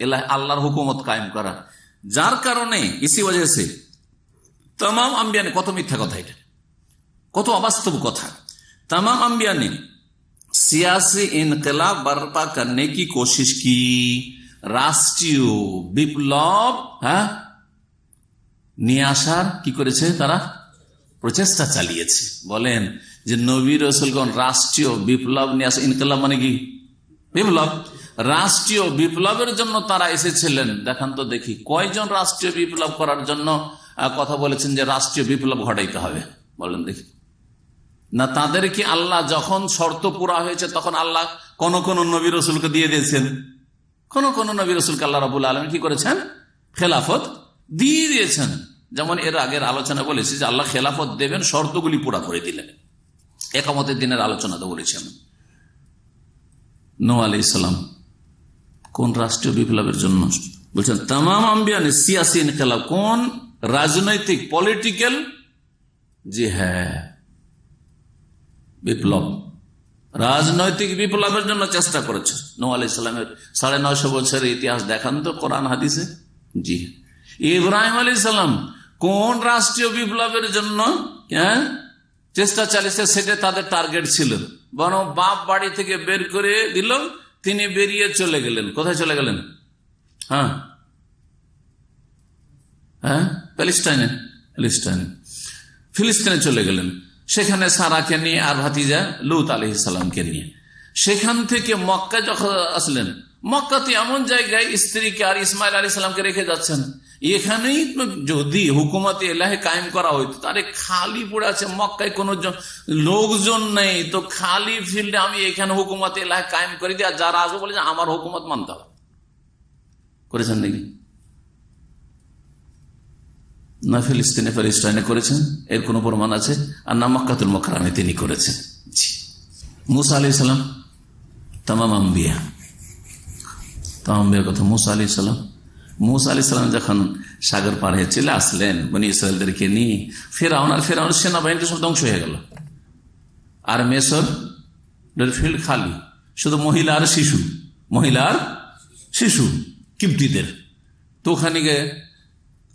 এলাহি, আল্লাহর হুকুমত কায়েম করা। যার কারণে ইসি वजह से तमाम अंबिया ने, কত মিথ্যা কথা এটা, কত অবাস্তব কথা। तमाम अंबिया ने सियासी इनकलाब बर्पा करने की कोशिश की, রাষ্ট্রীয় বিপ্লব নিয়ে আসার কি করেছে তারা? প্রচেষ্টা চালিয়েছে। বলেন যে নবী রাসূলগণ রাষ্ট্রীয় বিপ্লব নিয়ে আসে, ইনকলাব মানে কি? বিপ্লব। রাষ্ট্রীয় বিপ্লবের জন্য তারা এসেছিলেন। দেখান তো দেখি কয়জন রাষ্ট্রীয় বিপ্লব করার জন্য কথা বলেছেন যে রাষ্ট্রীয় বিপ্লব ঘটাইতে হবে, বলেন দেখি। না তাদেরকে আল্লাহ যখন শর্ত পুরা হয়েছে তখন আল্লাহ কোন কোন নবী রাসূলকে দিয়ে দিয়েছেন, কোন কোন নবী রাসূলকে আল্লাহ রাব্বুল আলামিন কি করেছেন? খেলাফত দিয়ে দিয়েছেন। যেমন এর আগের আলোচনা বলেছি যে আল্লাহ খেলাফত দেবেন, শর্তগুলি পুরা করে দিলেন। একামতের দিনের আলোচনা তো বলেছেন। নূহ আলাইহিস সালাম কোন রাষ্ট্রীয় বিপ্লবের জন্য বলছেন? তামাম আম্বিয়া নে সিয়াসি ইনকিলাব, কোন রাজনৈতিক পলিটিক্যাল, জি হ্যাঁ বিপ্লব, রাজনৈতিক বিপ্লবের জন্য চেষ্টা করেছে। নূহ আলাইহিস সালামের 950 বছরের ইতিহাস দেখান তো কোরআন হাদিসে। জি ইব্রাহিম আলাইহিস সালাম কোন রাষ্ট্রীয় বিপ্লবের জন্য চেষ্টা চালিয়েছে, সেটা তাদের টার্গেট ছিল। বরং বাপ বাড়ি থেকে বের করে দিল, তিনি বেরিয়ে চলে গেলেন। কোথায় চলে গেলেন? ফিলিস্তিনে চলে গেলেন। সেখানে সারাকে নিয়ে আর ভাতিজা লূত আলাইহিস সালামকে নিয়ে। সেখান থেকে মক্কা যখন আসলেন, মক্কাতে এমন জায়গায় স্ত্রীকে আর ইসমাইল আলাইহিস সালামকে রেখে যাচ্ছেন। এখানেই যদি হুকুমতে এলাহি কায়েম করা হইতো, তারে খালি পড়ে আছে, মক্কায় কোনো লোকজন নেই, তো খালি ফিল্ডে আমি এখানে হুকুমতে এলাহি কায়েম করে দিই, আর যারা আসবে বলে যে আমার হুকুমত মানতে হবে। করেছেন নাকি? না ফিলিস্তিনে করেছেন, এর কোন প্রমাণ আছে? আর না মক্কাতুল মুকাররমে তিনি করেছেন। মুসা আলাইহিস সালাম, তামাম আম্বিয়া কথা। মুসা আলাইহিস সালাম যখন সাগর পার হয়ে চলে আসলেন বনি ইসরায়েলদেরকে নিয়ে, ফেরাউনের সেনাবাহিনী সব ধ্বংস হয়ে গেল, আর মিসর ফিল্ড খালি, শুধু মহিলা আর শিশু কিপ্টিদের। তো ওখানে গিয়ে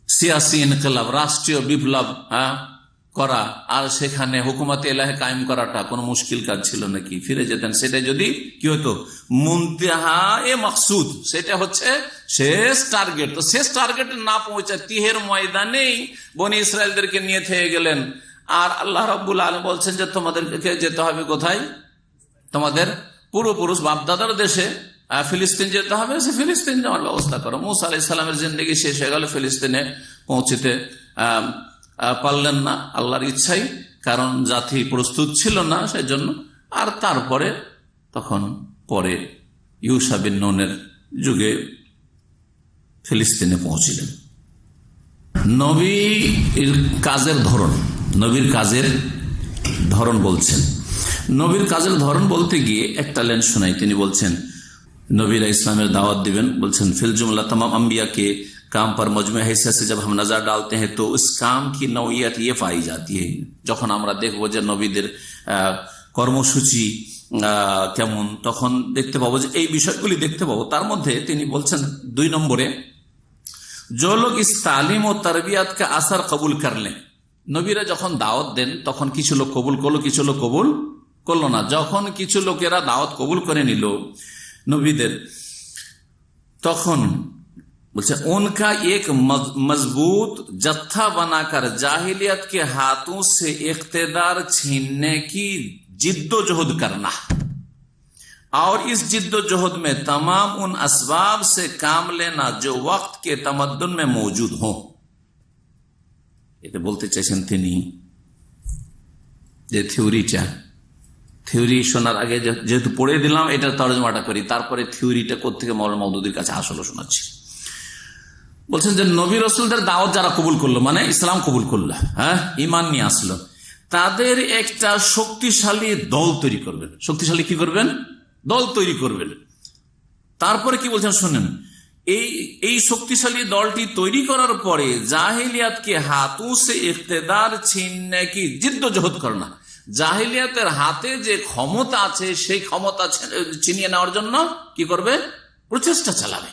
সিয়াসি ইনকিলাব, রাষ্ট্রীয় বিপ্লব করা, আর সেখানে হুকুমতে এলাহি কায়েম করাটা কোনো মুশকিল কাজ ছিল নাকি? ফিরে যেতেন। সেটা যদি কি হতো মুনতাহা এ মাকসুদ, সেটা হচ্ছে শেষ টার্গেট। তো শেষ টার্গেটে না পৌঁছায় তিহের ময়দানেই বনি ইসরায়েলদেরকে নিয়ে থেকে গেলেন। আর আল্লাহ রাব্বুল আলামিন বলছেন যে তোমাদেরকে যেতে হবে কোথায়? তোমাদের পূর্বপুরুষ বাপদাদার দেশে ফিলিস্তিন যেতে হবে, সে ফিলিস্তিন যাওয়ার ব্যবস্থা করো। মুসা আলাইহিস সালামের জিন্দেগি শেষ হয়ে গেল ফিলিস্তিনে পৌঁছতে। পারলেন না আল্লাহর ইচ্ছাই, কারণ জাতি প্রস্তুত ছিল না সেই জন্য। আর তারপরে তখন পরে ইউসা বিন নুনের যুগে ফিলিস্তিনে পৌঁছিলেন। নবীর কাজের ধরন বলছেন। নবীর কাজের ধরন বলতে গিয়ে একটা লাইন শোনাই। তিনি বলছেন नबीरा इस्लामेर दावत दिबेन, बोलছেন फिल जुमला तमाम अंबिया के काम पर मजमू हैसियत से जब हम नजर डालते हैं तो उस काम की नौइयत ये पाई जाती है। যখন আমরা দেখব যে নবীদের কর্মসূচি কেমন, তখন দেখতে পাবো যে এই বিষয়গুলি দেখতে পাবো। তার মধ্যে তিনি বলছেন 2 নম্বরে, जो लोग इस तालीम और तरबियत का असर कबूल कर लें। নবীরা যখন দাওয়াত দেন তখন কিছু লোক কবুল করলো, কিছু লোক কবুল করলো না। যখন কিছু লোকেরা দাওয়াত কবুল করে নিল নবীদের, তখন বলছে उनका एक मजबूत जत्था बनाकर जाहिलियत के हाथों से इख्तिदार छीनने की जिद्दोजहद करना और इस जिद्दोजहद में तमाम उन असबाब से काम लेना जो वक्त के तमद्दुन में मौजूद हो। এটা বলতে চাইছেন তিনি যে থিওরি শোনার আগে যেহেতু পড়ে দিলাম, এটা তরজমাটা করি, তারপরে থিওরিটা কোত্থেকে মওলানা মওদুদীর কাছে আসলে শোনাচ্ছি। বলছেন যে নবী রাসূলদের দাওয়াত যারা কবুল করলো, মানে ইসলাম কবুল করলো, ঈমান নিয়ে আসলো, তাদের একটা শক্তিশালী দল তৈরি করবেন। শক্তিশালী কি করবেন? দল তৈরি করবেন। তারপরে কি বলছেন শুনেন, এই শক্তিশালী দলটি তৈরি করার পরে জাহিলিয়াতকে হাতু সে ইখতিদার ছিননে কি জিদ্দোজহদ করনা, জাহিলিয়াতের হাতে যে ক্ষমতা আছে সেই ক্ষমতা ছিনিয়ে নেওয়ার জন্য কি করবে? প্রচেষ্টা চালাবে।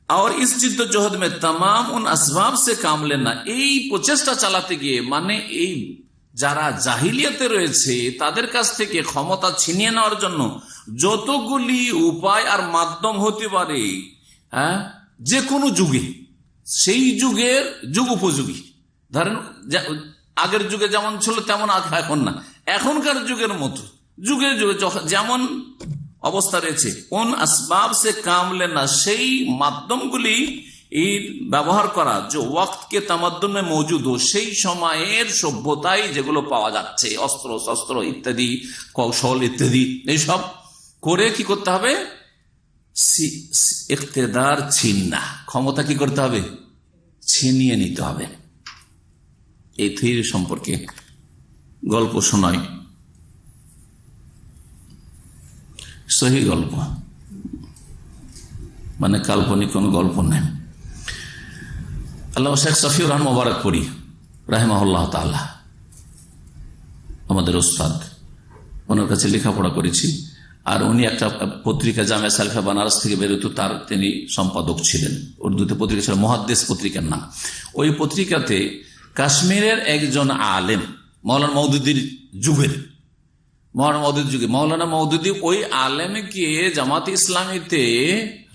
আর ইস জিদ্দোজহদ মে तमाम उन আসবাব সে কাম লেনা, এই প্রচেষ্টা চালাতে গিয়ে মানে এই যারা জাহিলিয়াতে রয়েছে তাদের কাছ থেকে ক্ষমতা ছিনিয়ে নেওয়ার জন্য যতগুলি উপায় আর মাধ্যম হতে পারে, যে কোনো যুগে, সেই যুগের যুগ উপযোগী। ধরেন আগের যুগে যেমন ছিল তেমন এখন না, এখনকার যুগের মতো যুগে যেমন অবস্থা রয়েছে, কোন আসবাব সে কাম লেনা, সেই মাধ্যমগুলি ব্যবহার করা, যে ওয়াক্তকে তামাদ্দুনে মৌজুদ, সেই সময়ের সভ্যতায় যেগুলো পাওয়া যাচ্ছে, অস্ত্র শস্ত্র ইত্যাদি, কৌশল ইত্যাদি, এইসব করে কি করতে হবে? ইখতিদার ছিননা, ক্ষমতা কি করতে হবে? ছিনিয়ে নিতে হবে। এই থিওরি সম্পর্কে গল্প শোনায়, সহি গল্প, মানে কাল্পনিক কোন গল্প নেই। আল্লাহ শেখ সফিউর রহমান মোবারকপুরি রাহিমাহুল্লাহ তাআলা আমাদের ওস্তাদ, ওনার কাছে লেখাপড়া করেছি। আর উনি একটা পত্রিকা জামিয়া সালফিয়া বানারস থেকে বেরোত, তার তিনি সম্পাদক ছিলেন। উর্দুতে পত্রিকা ছিল মুহাদ্দিস পত্রিকার নাম। ওই পত্রিকাতে কাশ্মীরের একজন আলেম, মওলানা মওদুদীর যুগে মওলানা মওদুদী ওই আলেমকে জামাতে ইসলামীতে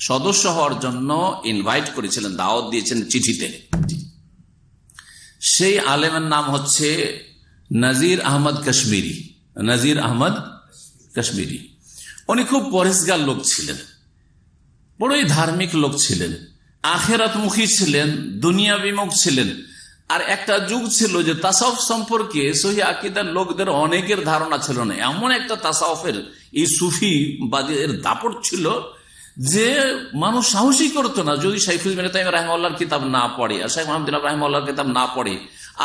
সদস্য হওয়ার জন্য ইনভাইট করেছিলেন, দাওয়াত দিয়েছেন চিঠিতে। সেই আলেমের নাম হচ্ছে নাজির আহমদ কাশ্মীরি। উনি খুব পরহেজগার লোক ছিলেন, বড়ই ধার্মিক লোক ছিলেন, আখিরাতমুখী ছিলেন, দুনিয়া বিমুখ ছিলেন। আর একটা যুগ ছিল যে তাসাউফ সম্পর্কে সহি আকীদার লোকদের অনেকের ধারণা ছিল না। এমন একটা তাসাউফের এই সুফি বাদের দাপট ছিল যে মানুষ সাহসী করতো না যদি শাইখুল ইবনে তাইমিয়া রাহিমাহুল্লাহর কিতাব না পড়ে, আর শাইখ মুহাম্মদ রাহিমাহুল্লাহর কিতাব না পড়ে,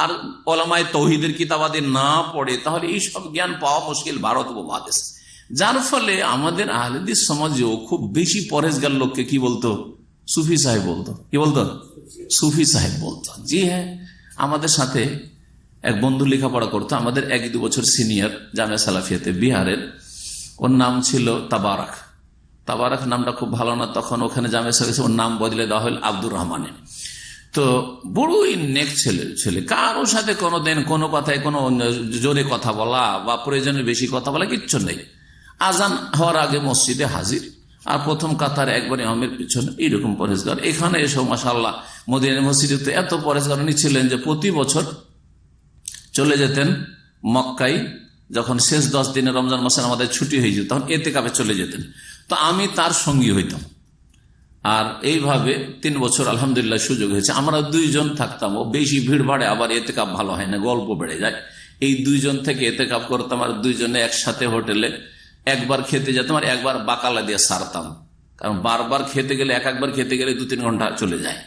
আর উলামায়ে তাওহীদের কিতাবাদি না পড়ে, তাহলে এই সব জ্ঞান পাওয়া মুশকিল ভারত উপমহাদেশে। যার ফলে আমাদের আহলে হাদিস সমাজেও খুব বেশি পরহেজগার লোককে কি বলতো? সুফি সাহেব বলতো। কি বলতো? সুফি সাহেব বলতো। জি হ্যাঁ, আমাদের সাথে এক বন্ধু লেখাপড়া করতো, আমাদের 1-2 বছর সিনিয়র জামিয়া সালাফিয়াতে, বিহারের। ওর নাম ছিল তাবারাক নামটা খুব ভালো না, তখন ওখানে জামিয়া সালাফিয়াতে ওর নাম বদলে দেওয়া হল আব্দুর রহমানের। তো বড়ই নেক ছেলে, কারো সাথে কোনোদিন কোনো কথায় কোনো জোরে কথা বলা বা প্রয়োজনের বেশি কথা বলা কিচ্ছু নেই। আজান হওয়ার আগে মসজিদে হাজির, আর প্রথম কাতার একবার ইমামের পিছনে, এইরকম পরহেজগার। এখানে এসব মাশাআল্লাহ মদিনা মসজিদে এত পরহেজগার উনি ছিলেন যে প্রতি বছর চলে যেতেন মক্কায়। যখন শেষ 10 দিনে রমজান মাসে আমাদের ছুটি হয়ে যেত, তখন এতেকাফে চলে যেতেন। তো আমি তার সঙ্গী হইতাম। আর এইভাবে 3 বছর আলহামদুলিল্লাহ সুযোগ হয়েছে। আমরা 2 জন থাকতাম, ও বেশি ভিড় ভাড়ে, আবার এতেকাপ ভালো হয় না, গল্প বেড়ে যায়। এই 2 জন থেকে এতেকাপ করতাম, আর 2 জনে একসাথে হোটেলে একবার খেতে যেতাম আর একবার বাকালা দিয়ে সারতাম, কারণ বারবার খেতে গেলে একবার খেতে গেলে 2-3 ঘন্টা চলে যায়।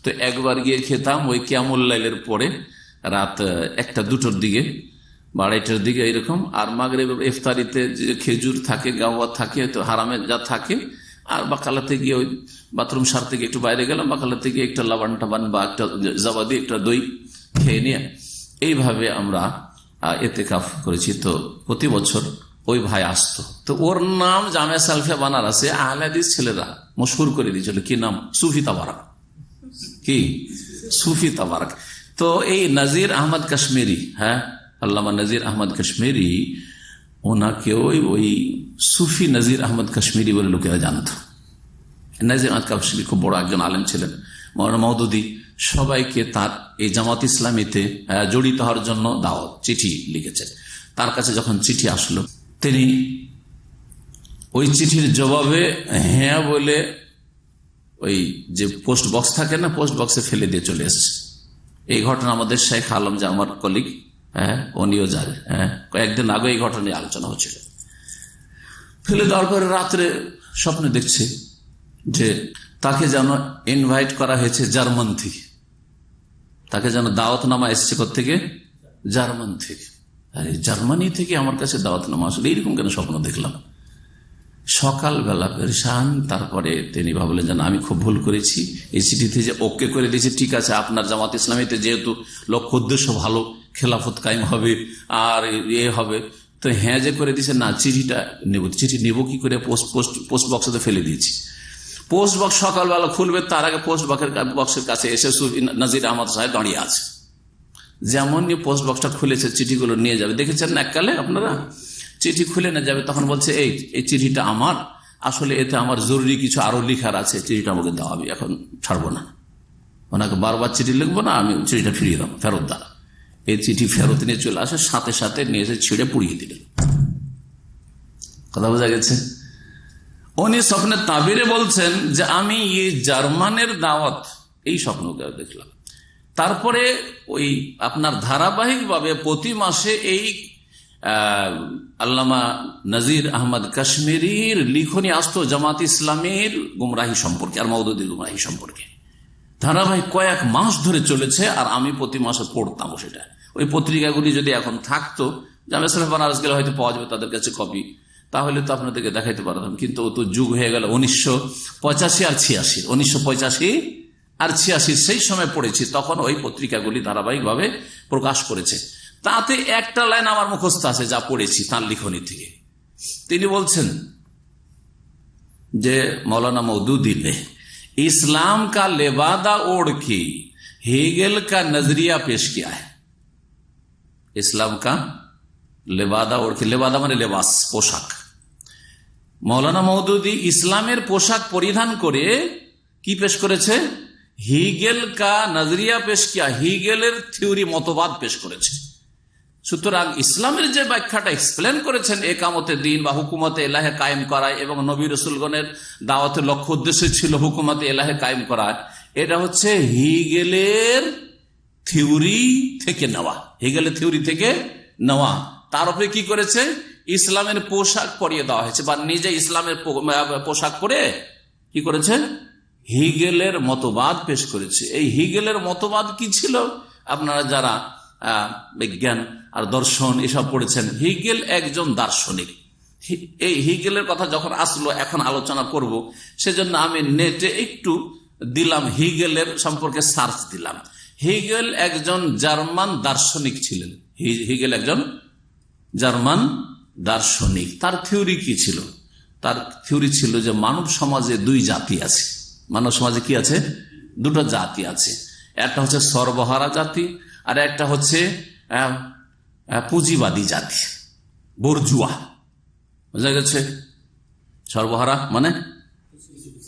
তো একবার গিয়ে খেতাম ওই কিয়ামুল লাইলের পরে, রাত 1টা-2টোর দিকে, 2:30টার দিকে এরকম। আর মাগরিব ইফতারিতে যে খেজুর থাকে, গাওয়া থাকে, তো হারামে যা থাকে, আর বাকালাতে গিয়ে ওই বাথরুম সারতে গিয়ে একটু বাইরে গেলাম, বাকালাতে গিয়ে একটা লাবান টাবান বা একটা জাবাদি, একটা দই খেয়ে নিয়ে এইভাবে আমরা এতেকাফ করেছি। তো প্রতি বছর ওই ভাই আসতো, তো ওর নাম জামিয়া সালফিয়া বানারসে আহলে হাদিস ছেলেরা মশহুর করে দিয়েছিল। কি নাম? সুফি তাবারক। কি? সুফি তাবারক। তো এই নজির আহমদ কাশ্মীরি, হ্যাঁ, আল্লামা নজির আহমদ কাশ্মীরি, ওনাকেও ওই সুফি নজির আহমদ কাশ্মীরি বলে লোকেরা জানত। নজির আহমদ কাশ্মীরি খুব বড় একজন আলেম ছিলেন। মওলানা মওদুদী সবাইকে তার এই জামাত ইসলামীতে জড়িত হওয়ার জন্য দাওয়াত চিঠি লিখেছেন। তার কাছে যখন চিঠি আসলো, তিনি ওই চিঠির জবাবে হ্যাঁ বলে ওই যে পোস্ট বক্স থাকে না, পোস্ট বক্সে ফেলে দিয়ে চলে এসেছে। এই ঘটনা আমাদের শেখ আলম, যে আমার কলিগ, হ্যাঁ, উনিও জানে। হ্যাঁ, কয়েকদিন আগে এই ঘটনা নিয়ে আলোচনা হচ্ছিল। ফেলে দেওয়ার পরে রাত্রে স্বপ্নে দেখছে যে তাকে যেন ইনভাইট করা হয়েছে জার্মান থেকে, তাকে যেন দাওয়াতনামা এসছে কোত্থেকে? জার্মান থেকে। আরে জার্মানি থেকে আমার কাছে দাওয়াতনামা আসলে এইরকম কেন স্বপ্ন দেখলাম? সকালবেলা পেরেশান। তারপরে তিনি ভাবলেন যে আমি খুব ভুল করেছি, এই চিঠিতে যে ওকে করে দিয়েছি, ঠিক আছে, আপনার জামাত ইসলামীতে যেহেতু লক্ষ্য উদ্দেশ্য ভালো, খেলাফত কায়েম হবে আর হবে, তো হ্যাঁ যে করে দিয়েছে, না চিঠিটা নেব। চিঠি নেব কি করে? পোস্ট বক্সে ফেলে দিয়েছি। পোস্ট বক্স সকালবেলা খুলবে, তার আগে পোস্ট বক্সের কাছে এসে নজির আহমদ সাহেব দাঁড়িয়ে আছে। যেমন পোস্ট বক্সটা খুলেছে, চিঠিগুলো নিয়ে যাবে, দেখেছেন না এককালে আপনারা, চিঠি খুলে না যাবে, তখন বলছে এই চিঠিটা আমার, আসলে এতে আমার জরুরি কিছু আরো লিখার আছে, চিঠিটা আমাকে দাও, আমি এখন ছাড়বো না, ওনাকে বারবার চিঠি লিখবো না, আমি চিঠিটা ফিরিয়ে দাও, ফেরত দাও। এই চিঠি ফেরত নিয়ে চলে আসে, সাথে সাথে নিয়ে এসে ছিঁড়ে পুড়িয়ে দিলেন। কথা বোঝা গেছে? উনি স্বপ্নের তাবিরে বলছেন যে আমি এই জার্মানের দাওয়াত, এই স্বপ্নকে দেখলাম। তারপরে ওই আপনার ধারাবাহিকভাবে প্রতি মাসে এই আল্লামা নজির আহমদ কাশ্মীরির লিখনী আসতো জামাত ইসলামের গুমরাহি সম্পর্কে আর মওদুদীর গুমরাহি সম্পর্কে। ধারাবাহিক কয়েক মাস ধরে চলেছে, আর আমি প্রতি মাসে পড়তাম সেটা। ওই পত্রিকাগুলি যদি এখন থাকতো, জামিয়া সালফিয়া বানারস গেলে হয়তো পাওয়া যাবে তাদের কাছে কপি, তাহলে তো আপনাদেরকে দেখাইতে পারতাম। কিন্তু ও তো যুগ হয়ে গেল 1985 আর 86, 1985 আর 86 সেই সময় পড়েছি, তখন ওই পত্রিকাগুলি ধারাবাহিকভাবে প্রকাশ করেছে। তাতে একটা লাইন আমার মুখস্থ আছে, যা পড়েছি তার লিখনী থেকে। তিনি বলছেন যে मौलाना मौदूदी ने इस्लाम का लेबादा ओढ़ के हेगेल का नजरिया पेश किया है। इस्लाम का लेबादा ओढ़ के, लेबादा माने लेबास, पोशाक। मौलाना मौदूदी ইসলামের পোশাক পরিধান করে কি পেশ করেছে? হিগেল কা নজরিয়া পেশ কিয়া, হিগেলের থিওরি, মতবাদ পেশ করেছে। সুতরাং ইসলামের যে ব্যাখ্যাটা এক্সপ্লেন করেছেন, একামতে দিন বা হুকুমতে এলাহে কায়েম করায়, এবং নবী রাসূলগণের দাওয়াতের লক্ষ্য উদ্দেশ্য ছিল হুকুমতে এলাহে কায়েম করা, এটা হচ্ছে হিগেলের থিওরি থেকে নেওয়া, হিগেলের থিওরি থেকে নেওয়া। তার উপরে কি করেছে? ইসলামের পোশাক পরিয়ে দেওয়া হয়েছে, বা নিজে ইসলামের পোশাক পরে কি করেছে? হিগেলের মতবাদ পেশ করেছে। এই হিগেলের মতবাদ কি ছিল? আপনারা যারা বিজ্ঞান আর দর্শন এসব পড়েছেন, হিগেল একজন দার্শনিক। এই হিগেলের কথা যখন আসলো, এখন আলোচনা করব, সেজন্য আমি নেটে একটু দিলাম, হিগেলের সম্পর্কে সার্চ দিলাম। হিগেল একজন জার্মান দার্শনিক ছিলেন। হিগেল একজন জার্মান দার্শনিক। তার থিওরি কি ছিল? তার থিওরি ছিল যে মানব সমাজে 2 জাতি আছে। মানব সমাজে কি আছে? 2টো জাতি আছে। একটা হচ্ছে সর্বহারা জাতি, আর একটা হচ্ছে পুঁজিবাদী জাতি, বর্জুয়া। বুঝা গেছে? সর্বহারা মানে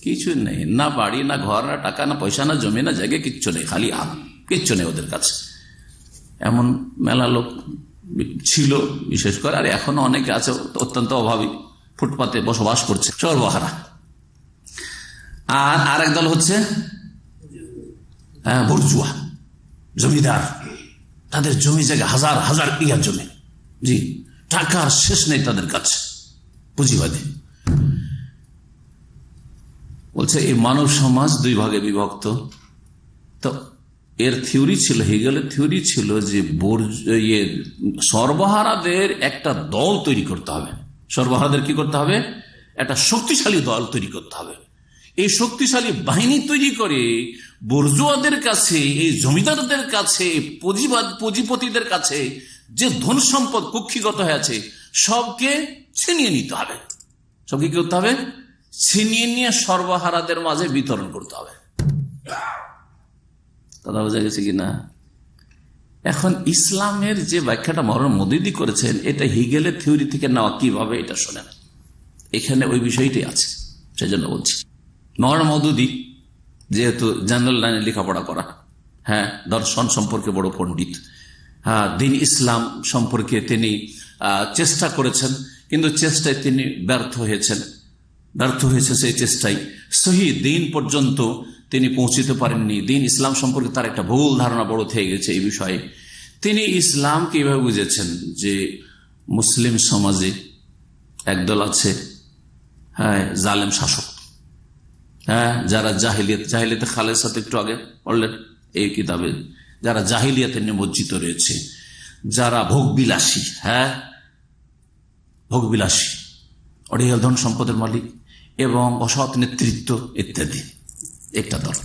কিছু নেই, না বাড়ি, না ঘর, না টাকা, না পয়সা, না জমি, না জায়গা, কিচ্ছু নেই, খালি আম, কিচ্ছু নেই ওদের কাছে। এমন মেলা লোক ছিল বিশেষ করে, আর এখনো অনেকে আছে অত্যন্ত অভাবী, ফুটপাতে বসবাস করছে, সর্বহারা। আর আরেক দল হচ্ছে বর্জুয়া, জমিদার, তাদের জমি জায়গা হাজার হাজার বিঘা জমি, জি, টাকার শেষ নেই তাদের কাছে, পুঁজিবাদী। বলছে এই মানব সমাজ দুই ভাগে বিভক্ত। তো এর থিওরি ছিল, হেগেলের থিওরি ছিল যে সর্বহারাদের একটা দল তৈরি করতে হবে। সর্বহারাদের কি করতে হবে? একটা শক্তিশালী দল তৈরি করতে হবে। এই শক্তিশালী বাহিনী তৈরি করে বর্জুয়াদের কাছে, এই জমিদারদের কাছে, পুঁজিপতিদের কাছে যে ধন সম্পদ কুক্ষিগত হয়ে আছে সবকে ছিনিয়ে নিতে হবে। সবকে কি করতে হবে? ছিনিয়ে নিয়ে সর্বহারাদের মাঝে বিতরণ করতে হবে। কথা বোঝা গেছে কিনা? এখন ইসলামের যে ব্যাখ্যাটা মৌলানা মওদুদী করেছেন, এটা হেগেলের থিওরি থেকে নেওয়া, কিভাবে এটা শোনেন, এখানে ওই বিষয়টি আছে, সেজন্য বলছি। মৌলানা মওদুদী যেহেতু জেনারেল লাইনে লেখাপড়া করা, হ্যাঁ, দর্শন সম্পর্কে বড় পণ্ডিত, হ্যাঁ, দ্বীন ইসলাম সম্পর্কে তিনি চেষ্টা করেছেন, কিন্তু চেষ্টায় তিনি ব্যর্থ হয়েছে সেই চেষ্টায় সহি দ্বীন পর্যন্ত তিনি পৌঁছিতে পারেননি। দ্বীন ইসলাম সম্পর্কে তার একটা ভুল ধারণা বড় থেকে গেছে এই বিষয়ে। তিনি ইসলামকে এইভাবে বুঝেছেন যে মুসলিম সমাজে একদল আছে, হ্যাঁ, জালেম শাসক, হ্যাঁ, যারা জাহিলিয়াতে খালের সাথে একটু আগে পড়লেন এই কিতাবে, যারা জাহিলিয়াতে নিমজ্জিত রয়েছে, যারা ভোগবিলাসী, হ্যাঁ, ভোগবিলাসী, অঢেল ধন সম্পদের মালিক এবং অসৎ নেতৃত্ব ইত্যাদি একটা দল।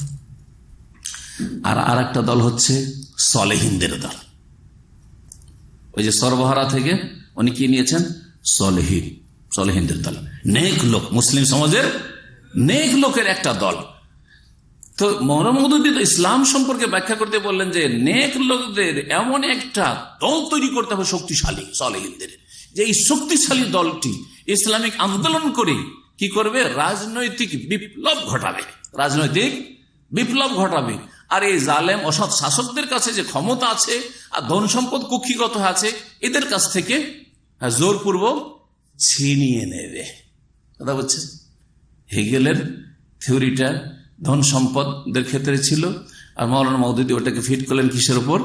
আর একটা দল হচ্ছে সলেহিনদের দল। ওই যে সর্বহারা থেকে উনি কি নিয়েছেন? সলেহিনদের দল, নেক লোক, মুসলিম সমাজের নেক লোকের একটা দল। তো মৌলানা মওদুদী ইসলাম সম্পর্কে ব্যাখ্যা করতে বললেন যে নেক লোকদের এমন একটা দল তৈরি করতে হবে শক্তিশালী, সলেহিনদের, যে এই শক্তিশালী দলটি ইসলামিক আন্দোলন করে কি করবে? রাজনৈতিক বিপ্লব ঘটাবে। আর এই জালেম অসৎ শাসকদের কাছে যে ক্ষমতা আছে আর ধন সম্পদ কুক্ষিগত আছে, এদের কাছ থেকে জোরপূর্বক ছিনিয়ে নেবে। কথা বলছে হেগেলের থিওরিটা ধন সম্পদের ক্ষেত্রে ছিল, আর মৌলানা মওদুদী ওটাকে ফিট করলেন কিসের উপর?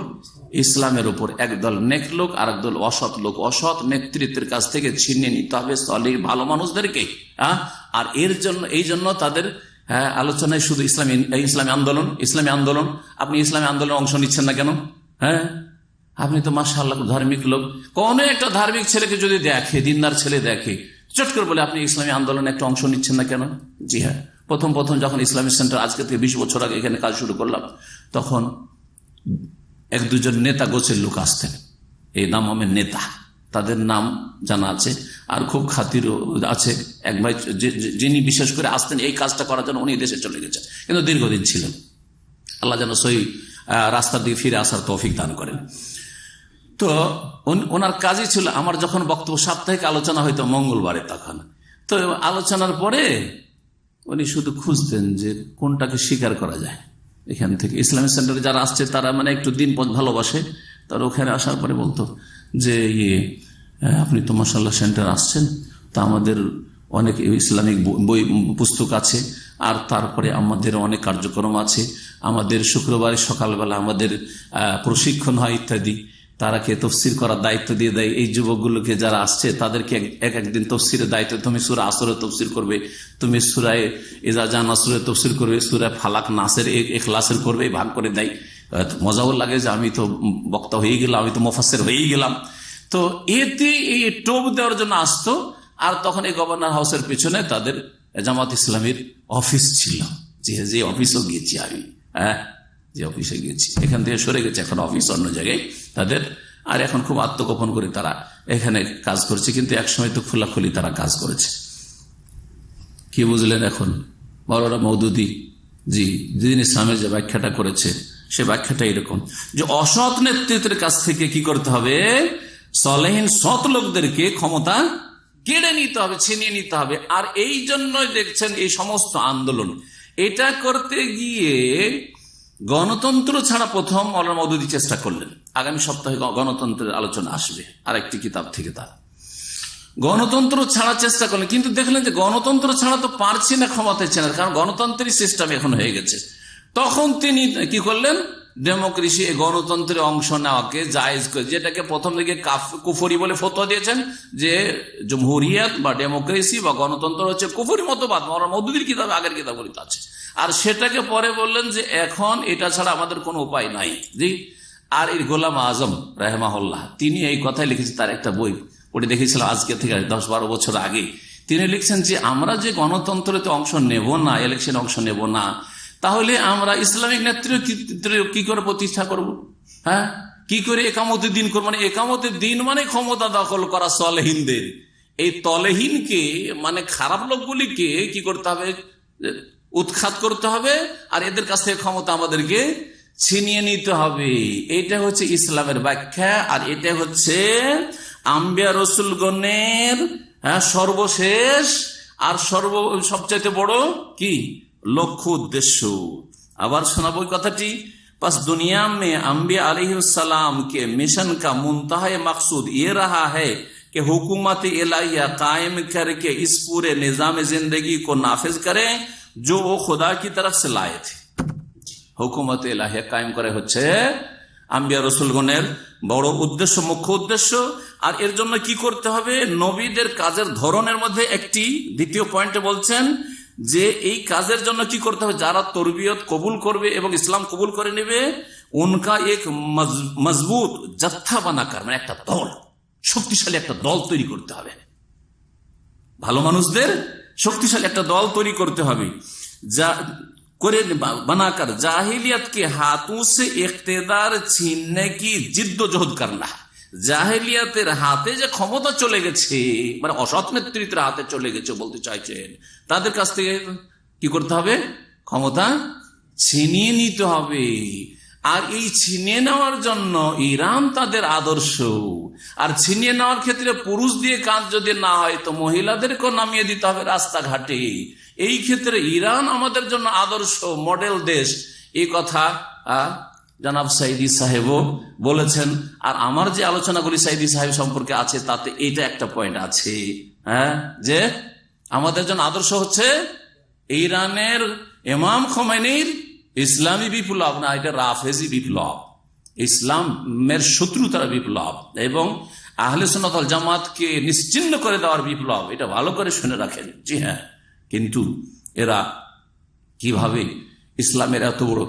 ইসলামের উপর। একদল নেক লোক আর একদল অসৎ লোক, অসৎ নেতৃত্বের কাছ থেকে ছিনিয়ে নিতে হবে সলিহ ভালো মানুষদেরকে। আর এই জন্য তাদের আলোচনায় শুধু ইসলামী আন্দোলন। আপনি ইসলামী আন্দোলনে অংশ নিচ্ছেন না কেন? হ্যাঁ, আপনি তো মাশাআল্লাহ ধার্মিক লোক। কোন একটা ধার্মিক ছেলেকে যদি দেখে, দিনদার ছেলে দেখে, চট করে বলে আপনি ইসলামী আন্দোলনে একটা অংশ নিচ্ছেন না কেন? জি হ্যাঁ, প্রথম যখন ইসলামিক সেন্টার আজকে থেকে 20 বছর আগে এখানে কাজ শুরু করলাম, তখন এক দুজন নেতা গোছের লোক আসতেন, এই নামের নেতা, তাদের নাম জানা আছে আর খুব খাতির আছে। এক ভাই যিনি বিশেষ করে আসতেন এই কাজটা করার জন্য, উনি দেশে চলে গেছেন, কিন্তু দীর্ঘদিন ছিলেন। আল্লাহ যেন সহি রাস্তার দিকে ফিরে আসার তৌফিক দান করেন। তো ওনার কাজই ছিল, আমার যখন বক্তব্য সাপ্তাহিক আলোচনা হইতো মঙ্গলবারে, তখন তো আলোচনার পরে উনি শুধু খুঁজতেন যে কোনটাকে স্বীকার করা যায়। এখান থেকে ইসলামিক সেন্টারে যারা আসছে তারা মানে একটু দিন পথ ভালোবাসে, তারা ওখানে আসার পরে বলতো যে আপনি তো মাশাআল্লাহ সেন্টার আসছেন, তা আমাদের অনেক ইসলামিক বই পুস্তক আছে, আর তারপরে আমাদের অনেক কার্যক্রম আছে, আমাদের শুক্রবারে সকালবেলা আমাদের প্রশিক্ষণ হয় ইত্যাদি। তারাকে তফসির করার দায়িত্ব দিয়ে দেয়। এই যুবকগুলোকে যারা আসছে তাদেরকে একদিন তফসিরের দায়িত্ব, তুমি সূরা আসরের তফসির করবে, তুমি সূরায়ে ইজা জা নাসরের তফসির করবে, সূরা ফালাক নাসের ইখলাসের করবে, ভাগ করে দেয়। মজাও লাগে যে আমি তো বক্তা হয়ে গেলাম, আমি তো মুফাসসির হয়েই গেলাম। তো এতে এই টোপ দেওয়ার জন্য আসতো। আর তখন এই গভর্নর হাউসের পিছনে তাদের জামাত ইসলামীর অফিস ছিল, যে অফিসও গিয়েছি আমি, হ্যাঁ, যে অফিসে গিয়েছি, এখান থেকে সরে গেছে, এখন অফিস অন্য জায়গায় তাদের। আর এখন খুব আত্মগোপন করে তারা এখানে কাজ করছে, কিন্তু একসময় তো খোলাখুলি তারা কাজ করেছে। কি বুঝলেন এখন? মওলানা মওদুদী জি দ্বীন ইসলামের যে ব্যাখ্যাটা করেছে, সে ব্যাখ্যাটা এরকম যে অসৎ নেতৃত্বের কাছ থেকে কি করতে হবে? সলেহীন সৎ লোকদেরকে ক্ষমতা কেড়ে নিতে হবে, ছিনিয়ে নিতে হবে। আর এই জন্যই দেখছেন এই সমস্ত আন্দোলন, এটা করতে গিয়ে গণতন্ত্র ছাড়া প্রথম মওলানা মওদুদী চেষ্টা করলেন। আগামী সপ্তাহে গণতন্ত্রের আলোচনা আসবে আরেকটি কিতাব থেকে। তার গণতন্ত্র ছাড়া চেষ্টা করলেন, কিন্তু দেখলেন যে গণতন্ত্র ছাড়া তো পারছি না, ক্ষমতায় চেনার, কারণ গণতন্ত্রের সিস্টেম এখন হয়ে গেছে। তখন তিনি কি করলেন, ডেমোক্রেসি, গণতন্ত্রের অংশ নেওয়াকে জায়েজ করে, যেটাকে প্রথম দিকে কুফরি বলে ফতোয়া দিয়েছেন যে জমহুরিয়ত বা ডেমোক্রেসি বা গণতন্ত্র হচ্ছে কুফরি মতবাদ, মওদুদির কিতাব, আগের কিতাবগুলিতে আছে। আর সেটাকে পরে বললেন যে এখন এটা ছাড়া আমাদের কোনো উপায় নাই। জি। আর এই গোলাম আজম রাহমাহুল্লাহ তিনি এই কথাই লিখেছেন, তার একটা বই ওটি দেখেছিলাম আজকে থেকে 10-12 বছর আগে। তিনি লিখছেন যে আমরা যে গণতন্ত্রতে অংশ নেব না, ইলেকশনে অংশ নেব না, তাহলে আমরা ইসলামিক নেতৃত্ব কি করে প্রতিষ্ঠা করব? হ্যাঁ, কি করে একামতের দিন করবো? মানে একামতের দিন মানে ক্ষমতা দখল করা তলেহীনদের, এই তলেহীনকে মানে খারাপ লোকগুলিকে কি করতে হবে, উৎখাত করতে হবে, আর এদের কাছ থেকে ক্ষমতা আমাদেরকে ছিনিয়ে নিতে হবে। এটা হচ্ছে ইসলামের ব্যাখ্যা, আর এটা হচ্ছে আম্বিয়া রসুলগণের সর্বশেষ আর সবচাইতে বড় কি লক্ষ্য, উদ্দেশ্য। আবার শোনাবো কথাটি, बस दुनिया में अंबिया अलैहिस्सलाम के मिशन का मुंतहा मकसूद ये रहा है कि हुकूमत इलाहिया कायम करके इस पूरे निजाम जिंदगी को नाफिज करें जो वो खुदा की तरफ से लाए थे। হুকুমত ইলাহিয়া কায়েম করে হচ্ছে আম্বিয়া রসুলগণের বড় উদ্দেশ্য, মুখ্য উদ্দেশ্য। আর এর জন্য কি করতে হবে, নবীদের কাজের ধরনের মধ্যে একটি দ্বিতীয় পয়েন্টে বলছেন যে এই কাজের জন্য কি করতে হবে, যারা তরবিয়ত কবুল করবে এবং ইসলাম কবুল করে নেবে, উনকা এক মজবুত জত্থা বানাকার, মানে একটা দল, শক্তিশালী একটা দল তৈরি করতে হবে। ভালো মানুষদের শক্তিশালী একটা দল তৈরি করতে হবে, যা করে বানাকার জাহিলিयत के हाथों से इख्तिदार छीनने की जिद्दोजहद करना। জাহেলিয়াতের হাতে যে ক্ষমতা চলে গেছে, মানে অসৎ নেতৃত্বের হাতে চলে গেছে বলতে চাইছেন, তাদের কাছ থেকে কি করতে হবে, ক্ষমতা ছিনিয়ে নিতে হবে। আর এই ছিনিয়ে নেওয়ার জন্য ইরান তাদের আদর্শ, আর ছিনিয়ে নেওয়ার ক্ষেত্রে পুরুষ দিয়ে কাজ যদি না হয় তো মহিলাদেরকেও নামিয়ে দিতে হবে রাস্তাঘাটে। এই ক্ষেত্রে ইরান আমাদের জন্য আদর্শ মডেল দেশ, এই কথা জনাব সাইদি সাহেবও বলেছেন। আর আমার যে আলোচনাগুলি সাইদি সাহেব সম্পর্কে আছে তাতে এইটা একটা পয়েন্ট আছে, হ্যাঁ, যে আমাদের জন্য আদর্শ হচ্ছে ইরানের ইমাম খোমেনির ইসলামী বিপ্লব, না এটা রাফেজি বিপ্লব, ইসলামের শত্রুতার বিপ্লব এবং আহলে সুন্নাত ওয়াল জামাতকে নিশ্চিহ্ন করে দেওয়ার বিপ্লব। এটা ভালো করে শুনে রাখেন। জি হ্যাঁ, কিন্তু এরা কিভাবে ইসলামের এত বড়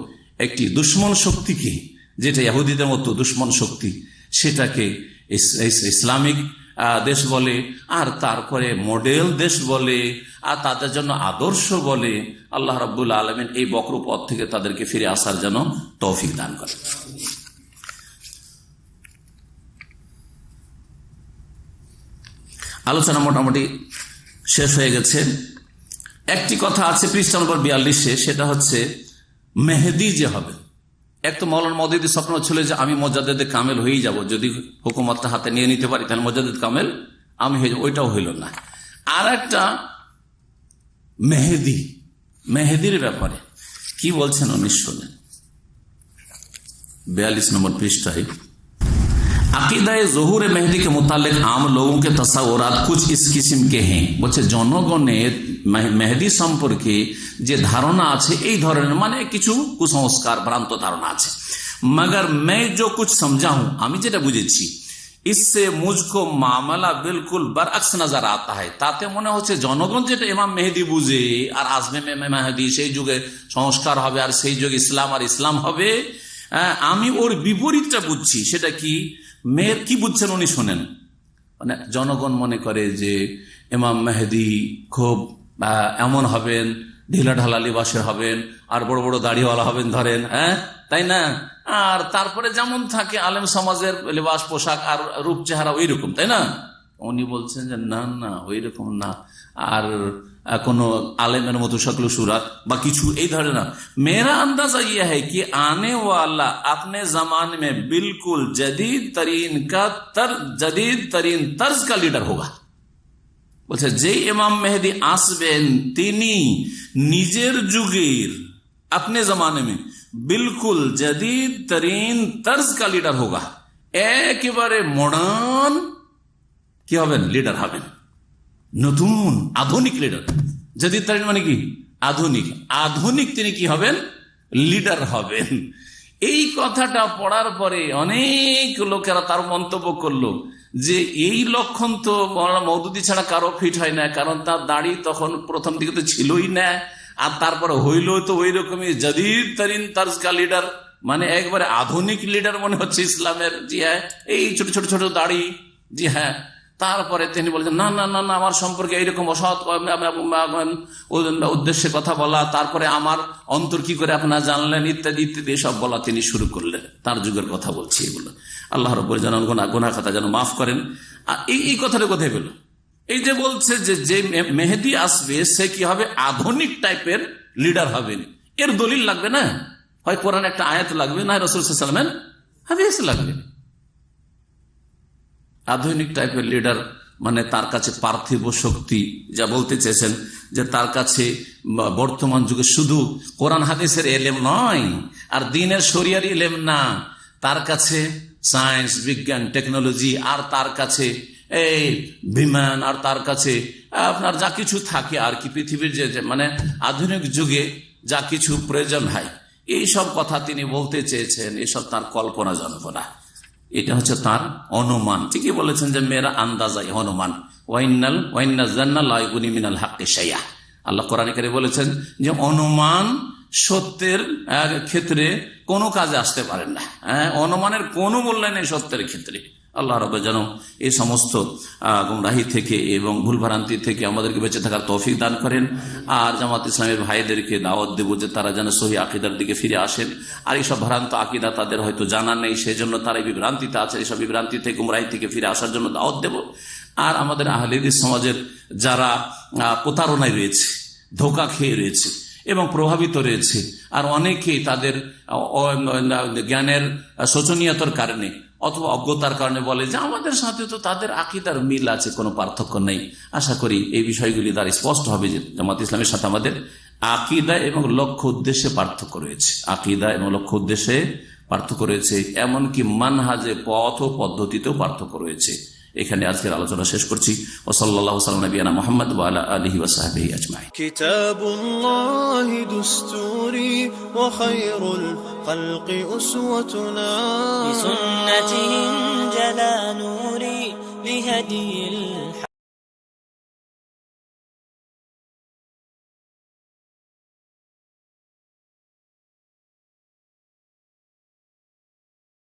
একটি দুশ্মন শক্তিকে, যেটা ইহুদিদের মতো দুশ্মন শক্তি, সেটাকে ইসলামিক দেশ বলে, আর তারপরে মডেল দেশ বলে, আর তাদের জন্য আদর্শ বলে। আল্লাহ রাব্বুল আলামিন এই বক্র পথ থেকে তাদেরকে ফিরে আসার জন্য তৌফিক দান করে। আলোচনা মোটামুটি শেষ হয়ে গেছে। একটি কথা আছে পৃষ্ঠা নম্বর 42-এ, সেটা হচ্ছে মেহেদি যে হবে। এক তো মৌলানা মওদুদির স্বপ্ন ছিল যে আমি মোজাদ্দেদে কামেল হয়েই যাব, যদি হুকুমতটা হাতে নিয়ে নিতে পারি তাহলে মোজাদ্দেদ কামেল আমি হয়ে যাব, ওইটাও হইল না। আর একটা মেহেদির ব্যাপারে কি বলছেন উনি শুনেন। 42 নম্বর পৃষ্ঠায় আকিদায়ে ज़ुहूर मेहदी के मुतालिक आम लोगों के तस्वुरात कुछ इस किस्म के हैं। বলছে জনগণের মেহেদি সম্পর্কে যে ধারণা আছে এই ধরনের, মানে কিছু কুসংস্কার ভ্রান্ত ধারণা আছে। मगर मैं जो कुछ समझा हूं, আমি যেটা বুঝেছি, इससे मुझको मामला बिल्कुल बरअक्स नजर आता है। তাতে মনে হচ্ছে জনগণ যেটা ইমাম মেহেদি বুঝে আর আসবে মেহেদি, সেই যুগে সংস্কার হবে আর সেই যুগে ইসলাম আর ইসলাম হবে, আমি ওর বিপরীতটা বুঝছি। সেটা কি মেয়ের কি বুঝছেন উনি শোনেন। মানে জনগণ মনে করে যে ইমাম মেহেদি খুব এমন হবেন, ঢিলা ঢালা লিবাসের হবেন, আর বড় বড় দাড়িওয়ালা হবেন ধরেন, হ্যাঁ তাই না, আর তারপরে যেমন থাকে আলেম সমাজের লিবাস পোশাক আর রূপ চেহারা ওই রকম, তাই না। উনি বলছেন যে না না ওই রকম না, আর কোনো আলেমের মতো শক্ল সুরাত বা কিছু এই ধরনের না। मेरा अंदाजा यह है कि आने वाला अपने जमाने में बिल्कुल जदीद तरीन तर्ज का लीडर होगा। বলছে যে ইমাম মেহেদি আসবেন তিনি নিজের যুগের अपने जमाने में बिल्कुल जदीद तरीन तर्ज का लीडर होगा, একেবারে মডার্ন কি হবেন? লিডার হবেন, নতুন আধুনিক লিডার। জাদিদ তারিন মানে কি? আধুনিক। আধুনিক তিনি কি হবেন? লিডার হবেন। এই কথাটা পড়ার পরে অনেক লোকেরা তার মন্তব্য করলো যে এই লক্ষণ তো মওলানা মওদুদী ছাড়া কারো ফিট হয় না, কারণ তার দাড়ি তখন প্রথম দিকে তো ছিলই না, আর তারপরে হইল তো ওই রকমই জাদিদ তারিন তারজকা লিডার, মানে একবারে আধুনিক লিডার মনে হচ্ছে ইসলামের। জি হ্যাঁ, এই ছোট ছোট ছোট দাড়ি। জি হ্যাঁ। তারপরে তিনি বলেছেন না না না না, আমার সম্পর্কে এইরকম অসৎ উদ্দেশ্যে কথা বলা, তারপরে আমার অন্তর কি করে আপনারা জানলেন, ইত্যাদি ইত্যাদি সব বলা তিনি শুরু করলেন। তার যুগের কথা বলছি এগুলো। আল্লাহ রাব্বুল যেন গুনাহ খাতা যেন মাফ করেন। আর এই কথাটা কোথায় পেল? এই যে বলছে যে মেহেদী আসবে সে কি হবে? আধুনিক টাইপের লিডার হবেন। এর দলিল লাগবে না, হয় কোরআন একটা আয়াত লাগবে, না রাসূল সাল্লাল্লাহু আলাইহি ওয়াসাল্লামের হাদিস লাগবে। আধুনিক টাইপের লিডার মানে তার কাছে পার্থিব শক্তি, যা বলতে চেয়েছেন যে তার কাছে বর্তমান যুগে শুধু কোরআন হাদিসের এলেম নয় আর দ্বীনের শরিয়ার এলেম না, তার কাছে সায়েন্স, বিজ্ঞান, টেকনোলজি, আর তার কাছে এই বিমান, আর তার কাছে আপনার যা কিছু থাকে আর কি পৃথিবীর যে মানে আধুনিক যুগে যা কিছু প্রয়োজন হয়, এই সব কথা তিনি বলতে চেয়েছেন। এসব তার কল্পনা জল্পনা, এটা হচ্ছে তার অনুমান। ঠিকই বলেছেন যে মেরা আন্দাজাই অনুমান, মিনাল হাক্কি শাইআ। আল্লাহ কোরআনে কারীমে বলেছেন যে অনুমান সত্যের ক্ষেত্রে কোনো কাজে আসতে পারেন না। অনুমানের কোনো মূল্য নেই সত্যের ক্ষেত্রে। আল্লাহ রাব্বুল যেন এই সমস্ত গুমরাহি থেকে এবং ভুলভ্রান্তি থেকে আমাদেরকে বেঁচে থাকার তৌফিক দান করেন। আর জামাত ইসলামের ভাইদেরকে দাওয়াত দেব যে তারা যেন সহি আকীদার দিকে ফিরে আসেন। আর এইসব ভ্রান্ত আকীদা তাদের হয়তো জানা নেই, সেজন্য তারা এই বিভ্রান্তিতে আছে। এইসব বিভ্রান্তি থেকে গুমরাহি থেকে ফিরে আসার জন্য দাওয়াত দেব। আর আমাদের আহলে হাদিস সমাজের যারা প্রতারণায় রয়েছে, ধোঁকা খেয়ে রয়েছে এবং প্রভাবিত রয়েছে, আর অনেকেই তাদের জ্ঞানের শোচনীয়তার কারণে অথবা অজ্ঞতার কারণে বলে যে আমাদের সাথে তো তাদের আকীদার মিল আছে, কোনো পার্থক্য নেই। আশা করি এই বিষয়গুলি দ্বারা স্পষ্ট হবে যে জামাত ইসলামের সাথে আমাদের আকীদা এবং লক্ষ্য উদ্দেশ্যে পার্থক্য রয়েছে। আকীদা এবং লক্ষ্য উদ্দেশ্যে পার্থক্য রয়েছে, এমনকি মানহাজে, পথ ও পদ্ধতিতেও পার্থক্য রয়েছে। এখানে আজকের আলোচনা শেষ করছি। ওয়া সাল্লাল্লাহু আলা নবিয়িনা মুহাম্মদ ওয়া আলা আলিহি ওয়া সাহবিহি আজমাইন। কিতাবুল্লাহি দুস্তুরি ওয়া খায়রুল খালকি উসওয়াতুনা বিসুন্নাতিহি জালা নূরি লিহাদিল